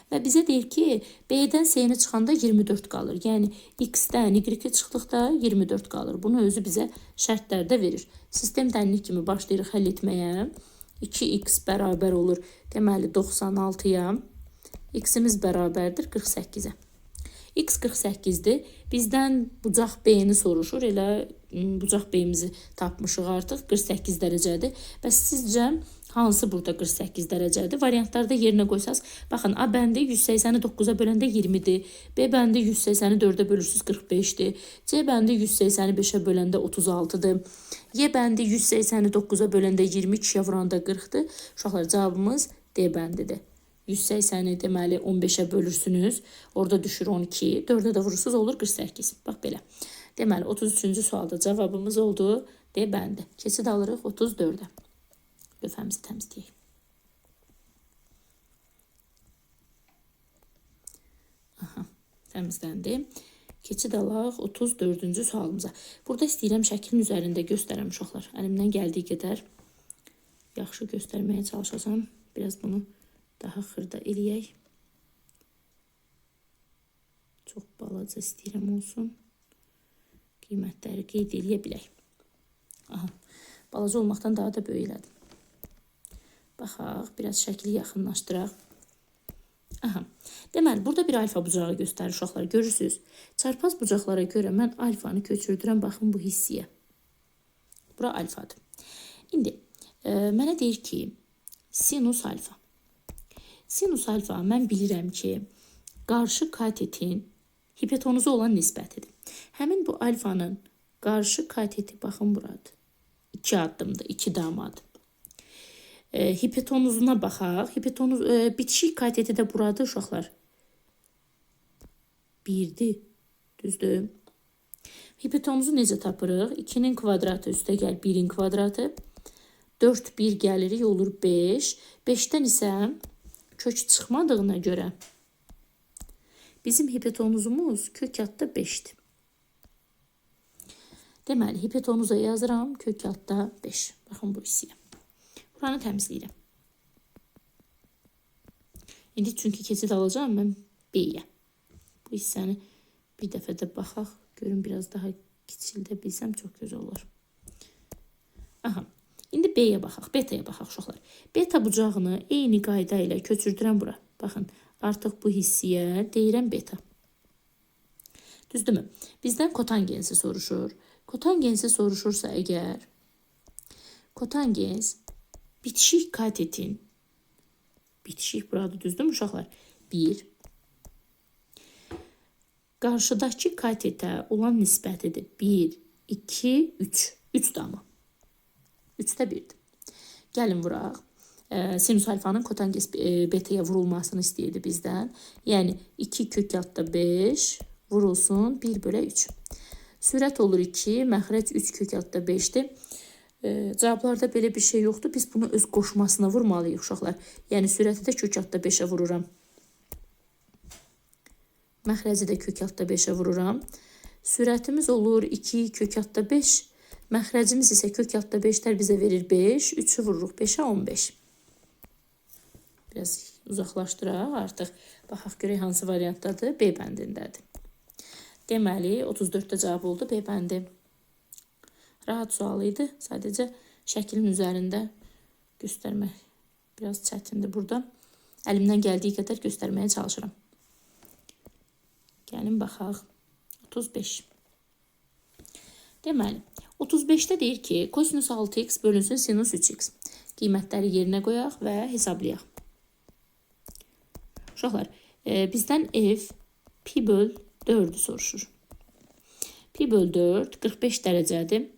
Speaker 1: Və bizə deyir ki, B-dən C-nə çıxanda 24 qalır. Yəni, X-dən Y-ə çıxdıqda 24 qalır. Bunu özü bizə şərtlərdə verir. Sistem dənlik kimi başlayırıq həll etməyə. 2x bərabər olur, deməli 96-ya. X-imiz bərabərdir 48-ə. X 48-dir. Bizdən bucaq B-ni soruşur. Elə bucaq B-mizi tapmışıq artıq. 48 dərəcədir. Bəs sizcə hansı burada 48 dərəcədir? Variantlarda yerinə qoysaq, baxın, A bəndi 180-i 9-a böləndə 20-dir. B bəndi 180-i 4-ə bölürsüz 45-dir. C bəndi 180-i 5-ə böləndə 36-dır. Y bəndi 180-i 9-a böləndə 22-yə vuranda 40-dır. Uşaqlar, cavabımız D bəndidir. 180-i deməli 15-ə bölürsünüz. Orada düşür 12. 4-ə də vurursunuz, olur 48. Bax belə. Deməli 33-cü sualda cavabımız oldu D bəndi. Keçid alırıq 34-ə. Lövhəmizi təmizləyək. Aha, təmizləndi. Keçid alaq 34-cü sualımıza. Burada istəyirəm şəklin üzərində göstərəm uşaqlar. Əlimdən gəldiyi qədər yaxşı göstərməyə çalışacağım. Biraz bunu daha xırda eləyək. Çox balaca istəyirəm olsun. Qiymətləri qeyd eləyə bilək. Aha, balaca olmaqdan daha da böyük elədim. Baxaq, biraz şəkli yaxınlaşdıraq. Aha, deməli, burada bir alfa bucağı göstərir uşaqlar. Görürsünüz, çarpaz bucaqlara görə mən alfanı köçürdürəm, baxın bu hissiyə. Bura alfadır. İndi, mənə deyir ki, sinus alfa. Sinus alfa mən bilirəm ki, qarşı katetin hipotenuzu olan nisbətidir. Həmin bu alfanın qarşı kateti, baxın buradır. 2 addımdır, 2 damadır. Hipotenuzuna baxaq. Bitişik kateti də buradır uşaqlar. 1-dir, düzdür. Hipotenuzu necə tapırıq? 2-nin kvadratı üstə gəl 1-in kvadratı. 4, 1 gəlirik, olur 5. 5-dən isə kök çıxmadığına görə bizim hipotenuzumuz kök altda 5'dir. Deməli, hipotenuza yazıram kök altda 5. Baxın bu hissəyə. Buranı təmizləyirəm. İndi çünki keçid alacağım mən B-yə. Bu hissəni bir dəfə də baxaq. Görün, biraz daha kiçildə bilsəm çox gözəl olur. Aha. İndi B-yə baxaq, beta'ya baxaq uşaqlar. Beta bucağını eyni qayda ilə köçürdürəm bura. Baxın, artıq bu hissiyə deyirəm beta. Düzdürmü? Bizdən kotangensi soruşur. Kotangensi soruşursa əgər, kotangens bitişik katetin, bitişik buradır, düzdürmü uşaqlar? 1. Qarşıdakı katetə olan nisbətidir. 1, 2, 3. 3 damı. 3'də 1'dir. Gəlin vuraq. Sinus alfanın kotangens beta'ya vurulmasını istəyirdi bizdən. Yəni 2 kök altda 5 vurulsun 1/3. Sürət olur 2, məxrəc 3 kök altda 5'dir. Cavablarda belə bir şey yoxdur. Biz bunu öz qoşmasına vurmalıyıq uşaqlar. Yəni sürəti də kök altda 5'ə vururam. Məxrəci də kök altda 5'ə vururam. Sürətimiz olur 2 kök altda 5. Məxrəcimiz isə kök altda 5'lər bizə verir 5. 3'ü vururuq 5'ə 15. Biraz uzaqlaşdıraq artıq. Baxaq görək hansı variantdadır. B bəndindədir. Deməli 34'də cavab oldu B bəndi. Rahat sual idi. Sadəcə şəklin üzərində göstərmək biraz çətindir burada. Əlimdən gəldiyi qədər göstərməyə çalışıram. Gəlin baxaq. 35. Deməli 35'də deyir ki, kosinus 6x bölünsün sinus 3x. Qiymətləri yerinə qoyaq və hesablayaq. Uşaqlar, bizdən f pi böl 4'ü soruşur. Pi böl 4 45 dərəcədir.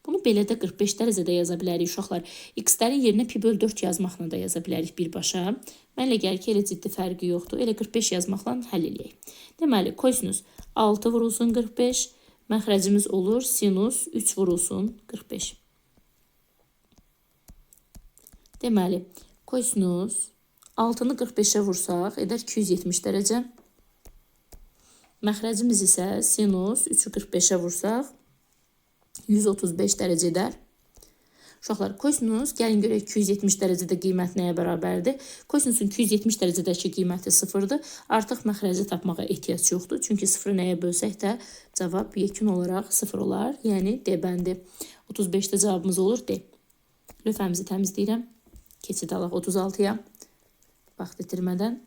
Speaker 1: Bunu belə də 45 dərəcədə yaza bilərik uşaqlar. X-lərin yerinə pi böl 4 yazmaqla da yaza bilərik birbaşa. Mənlə gəlir ki, elə ciddi fərqi yoxdur. Elə 45 yazmaqla həll eləyək. Deməli, kosinus 6 vurulsun 45. Məxrəcimiz olur sinus 3 vurulsun 45. Deməli, kosinus 6'nı 45'ə vursaq edər 270 dərəcə. Məxrəcimiz isə sinus 3'ü 45'ə vursaq 135 dərəcə edər. Uşaqlar, kosinus, gəlin görək 270 dərəcədə qiymət nəyə bərabərdir? Kosinusun 270 dərəcədəki qiyməti 0-dır. Artıq məxrəci tapmağa ehtiyac yoxdur. Çünki 0-ı nəyə bölsək də cavab yekun olaraq 0 olar. Yəni D bəndi. 35-də cavabımız olur D. Lövhəmizi təmizləyirəm. Keçid alaq 36-ya. Vaxt itirmədən.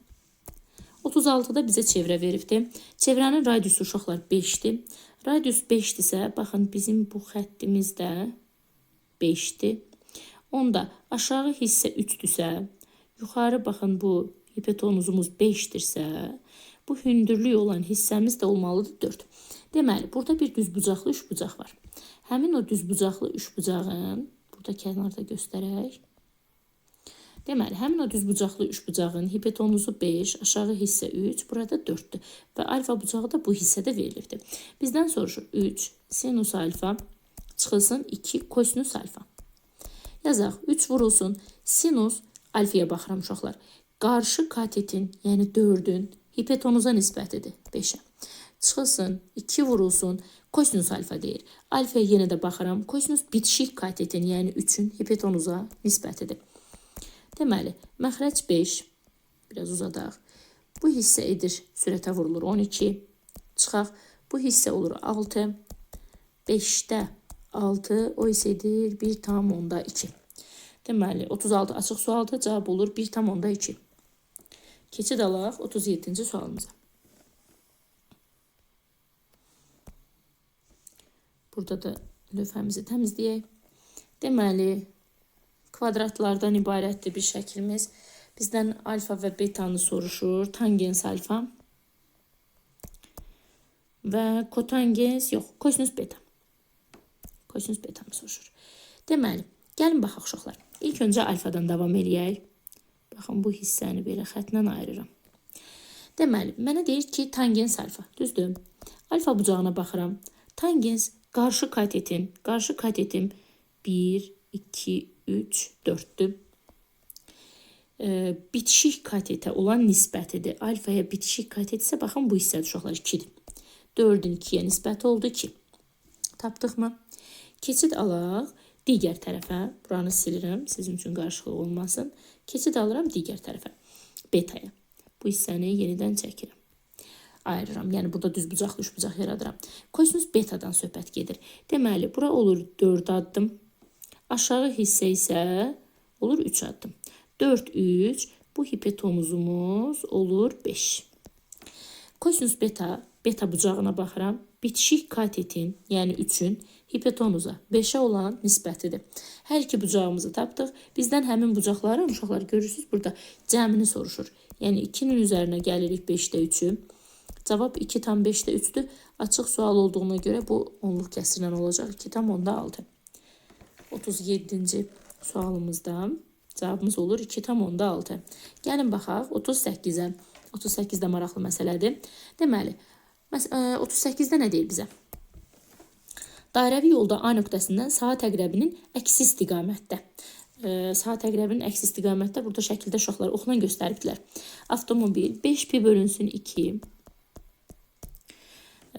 Speaker 1: 36-da bizə çevrə veribdir. Çevrənin radiusu uşaqlar 5-dir. Radius 5-dirsə, baxın bizim bu xəttimiz də 5'dir. Onda aşağı hissə 3'dürsə, yuxarı baxın bu hipotenuzumuz 5'dirsə, bu hündürlük olan hissəmiz də olmalıdır 4. Deməli, burada bir düzbucaqlı üçbucaq var. Həmin o düzbucaqlı üçbucağın, burada kənarda göstərək. Deməli, həmin o düzbucaqlı üçbucağın hipotenuzu 5, aşağı hissə 3, burada 4'dür. Və alfa bucağı da bu hissədə verilibdir. Bizdən soruşur 3 sinus alfa çıxılsın 2 kosinus alfa. Yazaq 3 vurulsun sinus alfaya baxıram uşaqlar. Qarşı katetin, yəni 4'ün hipotenuza nisbətidir 5'ə. Çıxılsın 2 vurulsun kosinus alfa deyir. Alfaya yenə də baxıram. Kosinus bitişik katetin, yəni 3'ün hipotenuza nisbətidir. Deməli, məxrəc 5, biraz uzadaq. Bu hissə edir, sürətə vurulur 12. Çıxaq, bu hissə olur 6. 5'də 6, o isə edir 1,2. Deməli, 36 açıq sualda cavab olur 1,2. Keçid alaq 37-ci sualımıza. Burada da lövhəmizi təmizləyək. Deməli, kvadratlardan ibarətdir bir şəklimiz. Bizdən alfa və betanı soruşur. Tangens alfa və kotangens, yox, kosinus beta. Kosinus betanı soruşur. Deməli, gəlin baxaq uşaqlar. İlk öncə alfadan davam eləyək. Baxın, bu hissəni belə xətlə ayırıram. Deməli, mənə deyir ki, tangens alfa. Düzdür. Alfa bucağına baxıram. Tangens qarşı katetim 1, 2, 3, 4'dür. Bitişik katetə olan nisbətidir. Alfaya bitişik katet isə baxın bu hissədir uşaqlar 2'dir. 4'ün 2'yə nisbəti oldu 2. Tapdıqmı? Keçid alaq digər tərəfə. Buranı silirəm, sizin üçün qarışıqlıq olmasın. Keçid alıram digər tərəfə. Betaya. Bu hissəni yenidən çəkirəm. Ayırıram. Yəni burada düzbucaqlı üçbucaq yaradıram. Kosinus betadan söhbət gedir. Deməli, bura olur 4 addım. Aşağı hissə isə olur 3 addım. 4, 3. Bu hipotenuzumuz olur 5. Kosinus beta bucağına baxıram. Bitişik katetin, yəni 3'ün hipotenuza 5'ə olan nisbətidir. Hər iki bucağımızı tapdıq. Bizdən həmin bucaqların, uşaqlar görürsünüz, burada cəmini soruşur. Yəni 2'nin üzərinə gəlirik 5'də 3'ü. Cavab 2,5'də 3'dür. Açıq sual olduğuna görə bu onluq kəsirlə olacaq. 2,6. 37-ci sualımızda cavabımız olur 2,6. Gəlin baxaq 38'ə. 38 də maraqlı məsələdir. Deməli, 38'də nə deyir bizə? Dairəvi yolda A nöqtəsindən saat təqrəbinin əksi istiqamətdə. Saat təqrəbinin əksi istiqamətdə burada şəkildə uşaqlar oxunan göstəribdilər. Avtomobil 5 pi bölünsün 2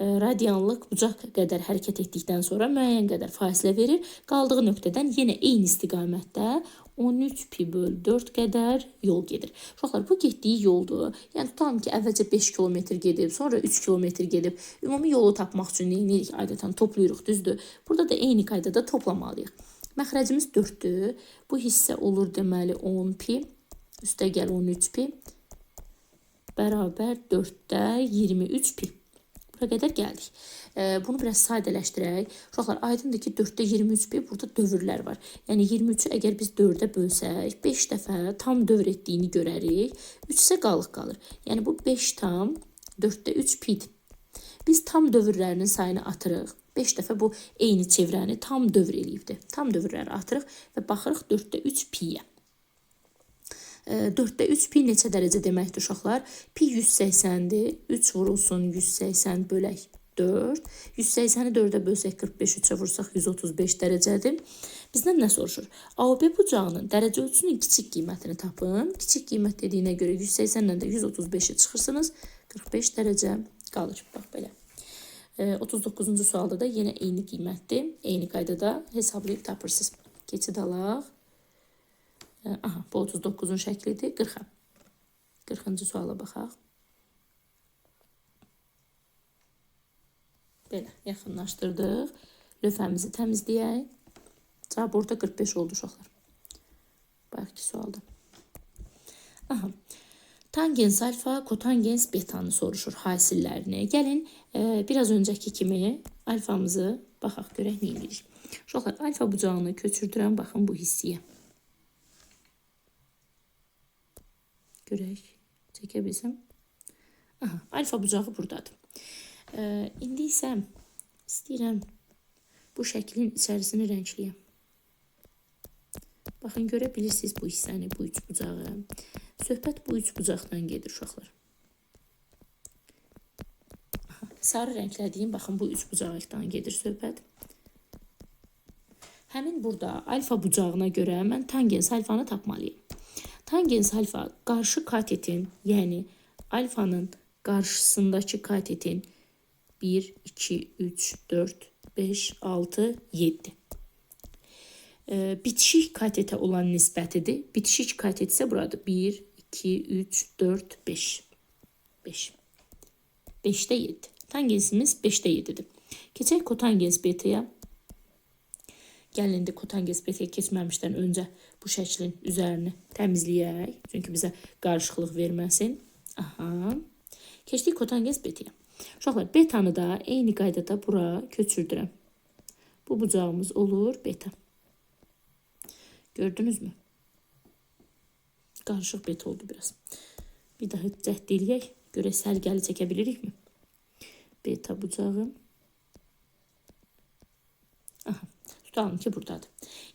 Speaker 1: radianlıq bucaq qədər hərəkət etdikdən sonra müəyyən qədər fasilə verir. Qaldığı nöqtədən yenə eyni istiqamətdə 13 pi böl 4 qədər yol gedir. Uşaqlar, bu getdiyi yoldur. Yəni tutalım ki, əvvəlcə 5 kilometr gedib, sonra 3 kilometr gedib. Ümumi yolu tapmaq üçün neyinirik? Adətən toplayırıq, düzdür. Burada da eyni qaydada toplamalıyıq. Məxrəcimiz 4'dür. Bu hissə olur deməli 10 pi. Üstə gəl 13 pi. Bərabər 4'də 23 pi. Buraya qədər gəldik. Bunu biraz sadələşdirək. Uşaqlar, aydındır ki, 4'də 23 pi, burada dövrlər var. Yəni 23'ü əgər biz 4'ə bölsək, 5 dəfə tam dövr etdiyini görərik. 3 isə qalıq qalır. Yəni bu 5 tam 4'də 3 pidir. Biz tam dövrlərinin sayını atırıq. 5 dəfə bu eyni çevrəni tam dövr eləyibdir. Tam dövrləri atırıq və baxırıq 4'də 3 piyə. 4'də 3 pi neçə dərəcə deməkdir uşaqlar? Pi 180'dir. 3 vurulsun 180 bölək 4. 180'i 4'ə bölsək 45, 3'ə vursaq 135 dərəcədir. Bizdən nə soruşur? AOB bucağının dərəcə ölçüsünün kiçik qiymətini tapın. Kiçik qiymət dediyinə görə 180-lə də 135'i çıxırsınız. 45 dərəcə qalır. Bax belə. 39-cu sualda da yenə eyni qiymətdir. Eyni qaydada hesablayıb tapırsınız. Keçid alaq. Aha, bu 39-un şəklidir. 40-a. 40-cı suala baxaq. Belə, yaxınlaşdırdıq. Lövhəmizi təmizləyək. Cavab orada 45 oldu uşaqlar. Bayaqki sualda. Aha. Tangens alfa, kotangens betanı soruşur hasillərini. Gəlin, biraz öncəki kimi alfamızı baxaq, görək nə edirik. Uşaqlar, alfa bucağını köçürdürəm, baxın bu hissiyə. Görək, çəkə bilsəm. Aha, alfa bucağı buradadır. İndi isə istəyirəm bu şəklin içərisini rəngləyəm. Baxın, görə bilirsiniz bu hissəni, bu üç bucağı. Söhbət bu üç bucaqdan gedir uşaqlar. Aha, sarı rənglədiyim, baxın bu üç bucaqdan gedir söhbət. Həmin burada alfa bucağına görə mən tangens alfanı tapmalıyım. Tangens alfa qarşı katetin, yəni alfanın qarşısındakı katetin 1, 2, 3, 4, 5, 6, 7. Bitişik katetə olan nisbətidir. Bitişik katet isə burada 1, 2, 3, 4, 5. 5. 5-də 7. Tangensimiz 5-də 7-dir. Keçək kotangens betaya. Gəlin indi kotangens betaya keçməmişdən öncə bu şəklin üzərini təmizləyək. Çünki bizə qarışıqlıq verməsin. Aha. Keçdik kotangens betaya. Uşaqlar, betanı da eyni qaydada bura köçürdürəm. Bu bucağımız olur beta. Gördünüz mü? Qarışıq beta oldu biraz. Bir daha cəhd eləyək. Görək sərgəli çəkə bilirikmi? Beta bucağı. Aha. Tutalım ki, buradadır.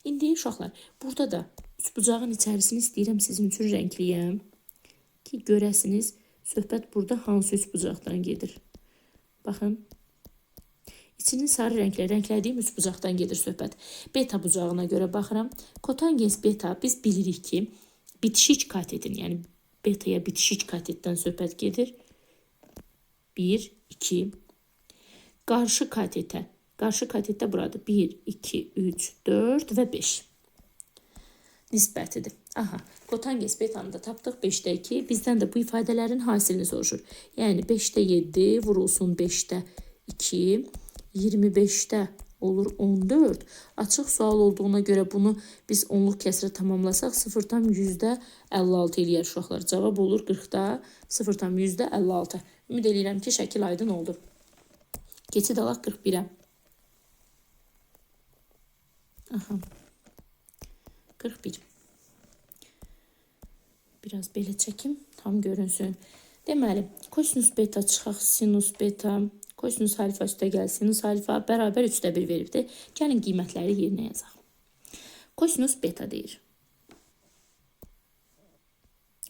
Speaker 1: İndi uşaqlar, burada da üç bucağın içərisini istəyirəm sizin üçün rəngləyəm. Ki, görəsiniz, söhbət burada hansı üç bucaqdan gedir. Baxın. İçinin sarı rənglədiyim üç bucaqdan gedir söhbət. Beta bucağına görə baxıram. Kotangens beta biz bilirik ki, bitişik katetin, yəni betaya bitişik katetdən söhbət gedir. 1, 2. Qarşı katetə. Qarşı katetdə burada 1, 2, 3, 4 və 5. Nisbətidir. Aha, kotangens betanı da tapdıq 5-də 2. Bizdən də bu ifadələrin hasilini soruşur. Yəni 5-də 7 vurulsun 5-də 2. 25-də olur 14. Açıq sual olduğuna görə bunu biz onluq kəsrə tamamlasaq 0,56 eləyər uşaqlar. Cavab olur 40-da 0,56. Ümid edirəm ki, şəkil aydın oldu. Keçid alaq 41-ə. Aha. 41. Biraz belə çəkim, tam görünsün. Deməli, kosinus beta çıxaq, sinus beta, kosinus alfa üstə gəl, sinus alfa bərabər 3/1 veribdir. Gəlin qiymətləri yerinə yazaq. Kosinus beta deyir.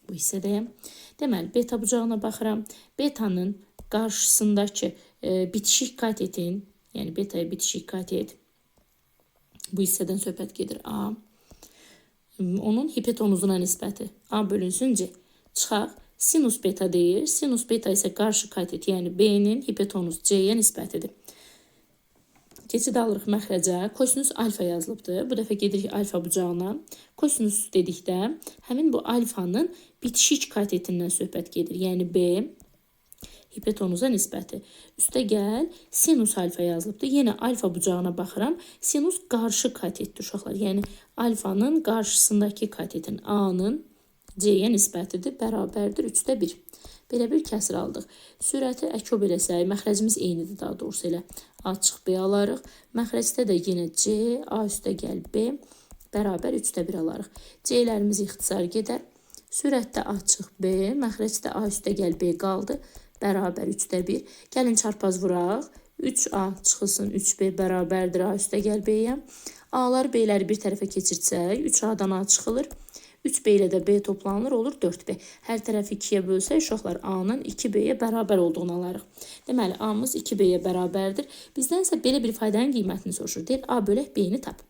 Speaker 1: Bu hissədəyəm. Deməli, beta bucağına baxıram. Betanın qarşısındakı bitişik katetin, yəni betaya bitişik katet, bu hissədən söhbət gedir A. Onun hipotenuzuna nisbəti A bölünsün C. Çıxaq. Sinus beta deyir. Sinus beta isə qarşı katet, yəni B-nin hipotenuz C-yə nisbətidir. Keçid alırıq məxrəcə. Kosinus alfa yazılıbdır. Bu dəfə gedirik alfa bucağına. Kosinus dedikdə həmin bu alfanın bitişik katetindən söhbət gedir. Yəni B hipotenuza nisbəti. Üstə gəl, sinus alfa yazılıbdır. Yenə alfa bucağına baxıram. Sinus qarşı katetdir uşaqlar. Yəni alfanın qarşısındakı katetin A-nın C-yə nisbətidir. Bərabərdir 3/1. Belə bir kəsr aldıq. Sürəti əkob eləsək, məxrəcimiz eynidir daha doğrusu elə. Açıq B alarıq. Məxrəcdə də yenə C, A üstə gəl B, bərabər 3/1 alarıq. C-lərimiz ixtisar gedər. Sürətdə açıq B, məxrəcdə A üstə gəl B qaldı. Bərabər 3/1. Gəlin çarpaz vuraq. 3A çıxılsın 3B bərabərdir A üstə gəl B-yə. A-ları B-ləri bir tərəfə keçirsək, 3A-dan A çıxılır. 3B ilə də B toplanılır, olur 4B. Hər tərəfi 2-yə bölsək, uşaqlar A-nın 2B-yə bərabər olduğunu alarıq. Deməli, A-mız 2B-yə bərabərdir. Bizdən isə belə bir faydanın qiymətini soruşur. Deyir, A bölək B-ni tap.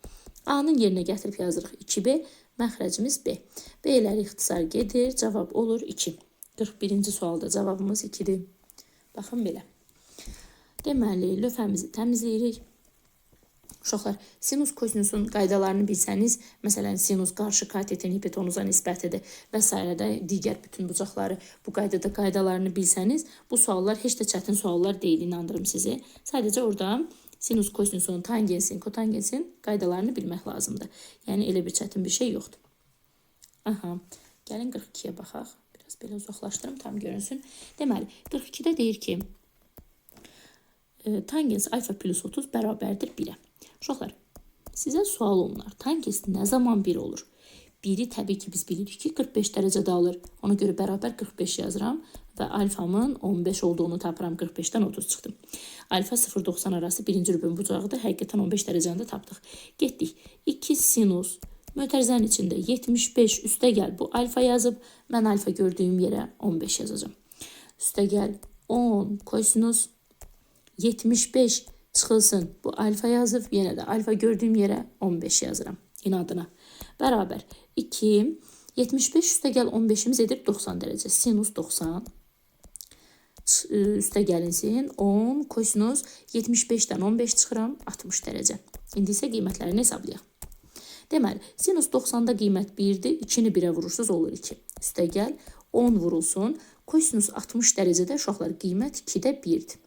Speaker 1: A-nın yerinə gətirib yazırıq 2B, məxrəcimiz B. B-ləri ixtisar gedir, cavab olur 2. 41-ci sualda cavabımız 2-dir. Baxın belə. Deməli, lövhəmizi təmizləyirik. Uşaqlar, sinus kosinusun qaydalarını bilsəniz, məsələn, sinus qarşı katetin hipotenuza nisbətidir və s. də digər bütün bucaqları bu qaydada qaydalarını bilsəniz, bu suallar heç də çətin suallar deyil, inandırım sizi. Sadəcə orada sinus kosinusun, tangensin, kotangensin qaydalarını bilmək lazımdır. Yəni, elə bir çətin bir şey yoxdur. Aha, gəlin 42-yə baxaq. Biraz belə uzaqlaşdırım, tam görünsün. Deməli, 42-də deyir ki, tangens alfa plus 30 bərabərdir 1-ə. Uşaqlar, sizə sual olunur. Tangens nə zaman 1 olur? 1-i təbii ki, biz bilirik ki, 45 dərəcədə alır. Ona görə bərabər 45 yazıram və alfamın 15 olduğunu tapıram. 45-dən 30 çıxdım. Alfa 0-90 arası birinci rübün bucağıdır. Həqiqətən 15 dərəcəni də tapdıq. Getdik. 2 sinus mötərizənin içində 75 üstə gəl. Bu alfa yazıb. Mən alfa gördüyüm yerə 15 yazacağım. Üstə gəl 10 kosinus 75 çıxılsın. Bu alfa yazıb. Yenə də alfa gördüyüm yerə 15 yazıram. İnadına. Bərabər 2. 75 üstə gəl 15'imiz edir 90 dərəcə. Sinus 90. Üstə gəlinsin 10 kosinus 75'dən 15 çıxıram 60 dərəcə. İndi isə qiymətlərini hesablayaq. Deməli, sinus 90'da qiymət 1'dir. 2'ni 1'ə vurursunuz olur 2. Üstə gəl 10 vurulsun. Kosinus 60 dərəcədə uşaqlar qiymət 2'də 1'dir.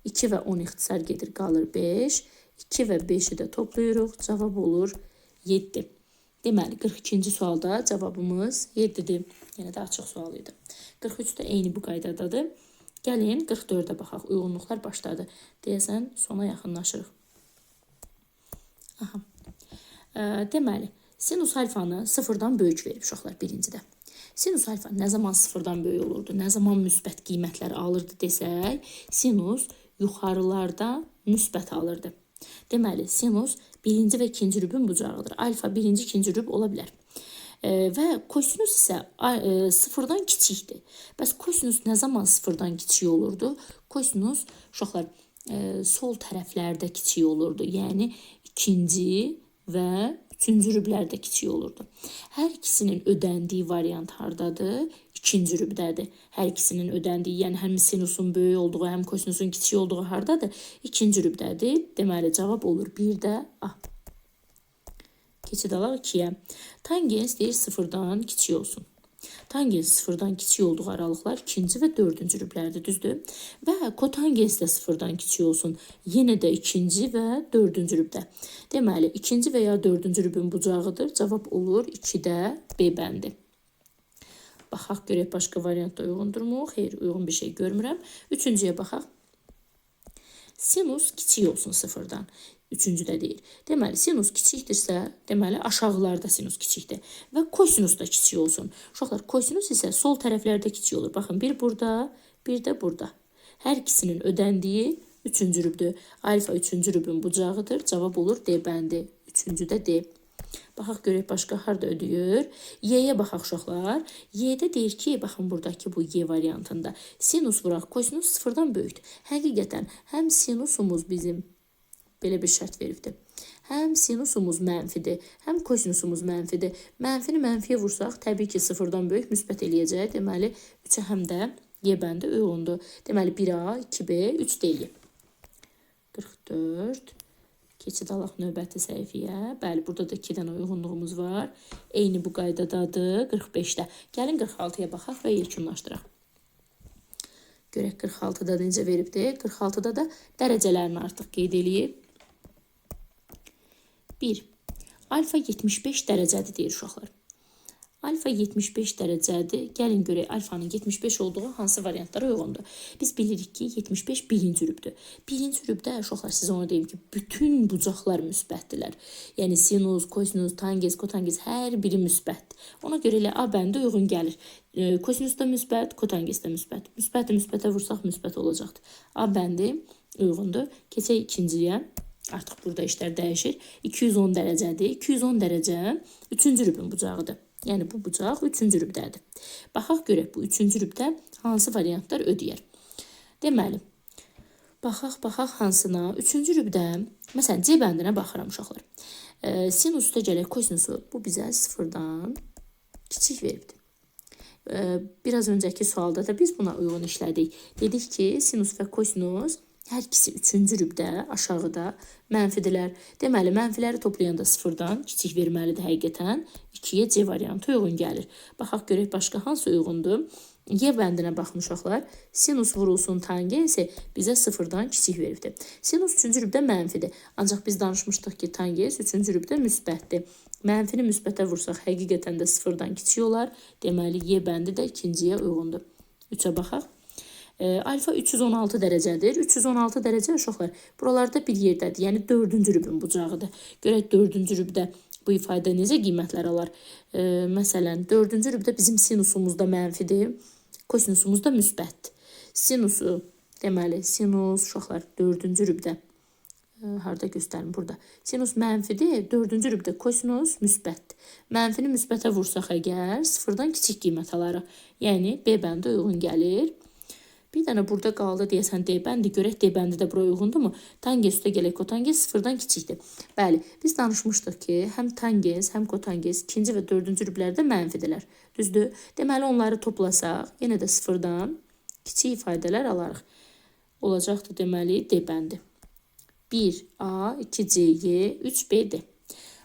Speaker 1: 2 və 10 ixtisar gedir, qalır 5. 2 və 5'i də toplayırıq. Cavab olur 7. Deməli, 42-ci sualda cavabımız 7'dir. Yenə də açıq sual idi. 43-də eyni bu qaydadadır. Gəlin 44'ə baxaq. Uyğunluqlar başladı. Deyəsən, sona yaxınlaşırıq. Aha. Deməli, sinus alfanı 0-dan böyük verib uşaqlar birincidə. Sinus alfa nə zaman 0-dan böyük olurdu, nə zaman müsbət qiymətləri alırdı desək, sinus yuxarılarda müsbət alırdı. Deməli, sinus birinci və ikinci rübün bucağıdır. Alfa birinci, ikinci rüb ola bilər. Və kosinus isə 0-dan kiçikdir. Bəs kosinus nə zaman 0-dan kiçik olurdu? Kosinus, uşaqlar, sol tərəflərdə kiçik olurdu. Yəni, ikinci və üçüncü rüblərdə kiçik olurdu. Hər ikisinin ödəndiyi variant hardadır? İkinci rübdədir. Hər ikisinin ödəndiyi, yəni həm sinusun böyük olduğu, həm kosinusun kiçik olduğu hardadır? İkinci rübdədir. Deməli, cavab olur 1-də A. Keçid alaq 2-yə. Tangens deyir 0-dan kiçik olsun. Tangens 0-dan kiçik olduğu aralıqlar ikinci və dördüncü rüblərdir, düzdür? Və kotangens də 0-dan kiçik olsun. Yenə də ikinci və dördüncü rübdə. Deməli, ikinci və ya dördüncü rübün bucağıdır. Cavab olur 2-də B bəndi. Baxaq, görək başqa variantda uyğundurmu? Xeyr, uyğun bir şey görmürəm. Üçüncüyə baxaq. Sinus kiçik olsun 0-dan. Üçüncüdə deyil. Deməli, sinus kiçikdirsə, deməli, aşağılarda sinus kiçikdir. Və kosinus da kiçik olsun. Uşaqlar, kosinus isə sol tərəflərdə kiçik olur. Baxın, bir burada, bir də burada. Hər ikisinin ödəndiyi üçüncü rübdür. Alfa üçüncü rübün bucağıdır. Cavab olur D bəndi. Üçüncüdə D. Baxaq, görək başqa harda ödəyir. Y-yə baxaq uşaqlar. Y-də deyir ki, baxın buradakı bu Y variantında. Sinus vuraq, kosinus 0-dan böyükdür. Həqiqətən, həm sinusumuz bizim belə bir şərt veribdir. Həm sinusumuz mənfidir, həm kosinusumuz mənfidir. Mənfini mənfiyə vursaq, təbii ki, 0-dan böyük müsbət eləyəcək. Deməli, 3-ə həm də Y bəndi uyğundur. Deməli, 1A, 2B, 3 deyil. 44. Keçid alaq növbəti səhifəyə. Bəli, burada da 2 dənə uyğunluğumuz var. Eyni bu qaydadadır 45-də. Gəlin 46-ya baxaq və yekunlaşdıraq. Görək 46-da necə veribdir. 46-da da dərəcələrini artıq qeyd eləyib. 1. Alfa 75 dərəcədir deyir uşaqlar. Alfa 75 dərəcədir. Gəlin görək alfanın 75 olduğu hansı variantlara uyğundur. Biz bilirik ki 75 birinci rübdür. Birinci rübdə uşaqlar sizə onu deyim ki bütün bucaqlar müsbətdirlər. Yəni sinus, kosinus, tangens, kotangens hər biri müsbətdir. Ona görə elə A bəndi uyğun gəlir. Kosinus da müsbət, kotangens də müsbət. Müsbəti müsbətə vursaq müsbət olacaqdır. A bəndi uyğundur. Keçək ikinciyə. Artıq burada işlər dəyişir. 210 dərəcədir. 210 dərəcə 3-cü rübün bucağıdır. Yəni bu bucaq 3-cü rübdədir. Baxaq görək bu 3-cü rübdə hansı variantlar ödəyər. Deməli, baxaq hansına. 3-cü rübdə, məsələn, C bəndinə baxıram uşaqlar. Sinus üstə gələk kosinusu. Bu bizə 0-dan kiçik veribdir. Biraz öncəki sualda da biz buna uyğun işlədik. Dedik ki, sinus və kosinus Hər ikisi 3-cü rübdə aşağıda mənfidirlər. Deməli, mənfiləri toplayanda sıfırdan kiçik verməlidir həqiqətən. 2-yə C variantı uyğun gəlir. Baxaq görək başqa hansı uyğundur. Y bəndinə baxın uşaqlar. Sinus vurulsun tangensi bizə sıfırdan kiçik veribdir. Sinus 3-cü rübdə mənfidir. Ancaq biz danışmışdıq ki, tangens 3-cü rübdə müsbətdir. Mənfini müsbətə vursaq həqiqətən də sıfırdan kiçik olar. Deməli, Y bəndi də ikinciyə uyğundur. 3-ə baxaq. Alfa 316 dərəcədir. 316 dərəcə uşaqlar buralarda bir yerdədir. Yəni 4-cü rübün bucağıdır. Görək 4-cü rübdə bu ifadə necə qiymətlər alar? Məsələn, 4-cü rübdə bizim sinusumuz da mənfidir. Kosinusumuz da müsbətdir. Sinusu, deməli, sinus uşaqlar 4-cü rübdə. Harada göstərim burada. Sinus mənfidir, 4-cü rübdə kosinus müsbətdir. Mənfini müsbətə vursaq əgər, sıfırdan kiçik qiymət alarıq. Yəni, B bəndi uyğun gəlir. Bir dənə burada qaldı deyəsən D bəndi. Görək D bəndi də buraya uyğundurmu? Tangens üstə gələk kotangens sıfırdan kiçikdir. Bəli, biz danışmışdıq ki, həm tangens, həm kotangens 2-ci və 4-cü rüblərdə mənfidirlər. Düzdür? Deməli, onları toplasaq, yenə də sıfırdan kiçik ifadələr alarıq. Olacaqdır deməli D bəndi. 1A, 2C, 3BD.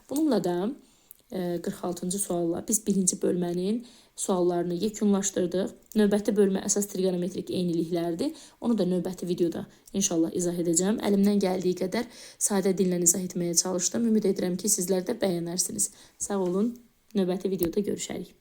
Speaker 1: Bununla da 46-cı sualla biz birinci bölmənin suallarını yekunlaşdırdıq. Növbəti bölmə əsas trigonometrik eyniliklərdir. Onu da növbəti videoda inşallah izah edəcəm. Əlimdən gəldiyi qədər sadə dillə izah etməyə çalışdım. Ümid edirəm ki, sizlər də bəyənərsiniz. Sağ olun. Növbəti videoda görüşərik.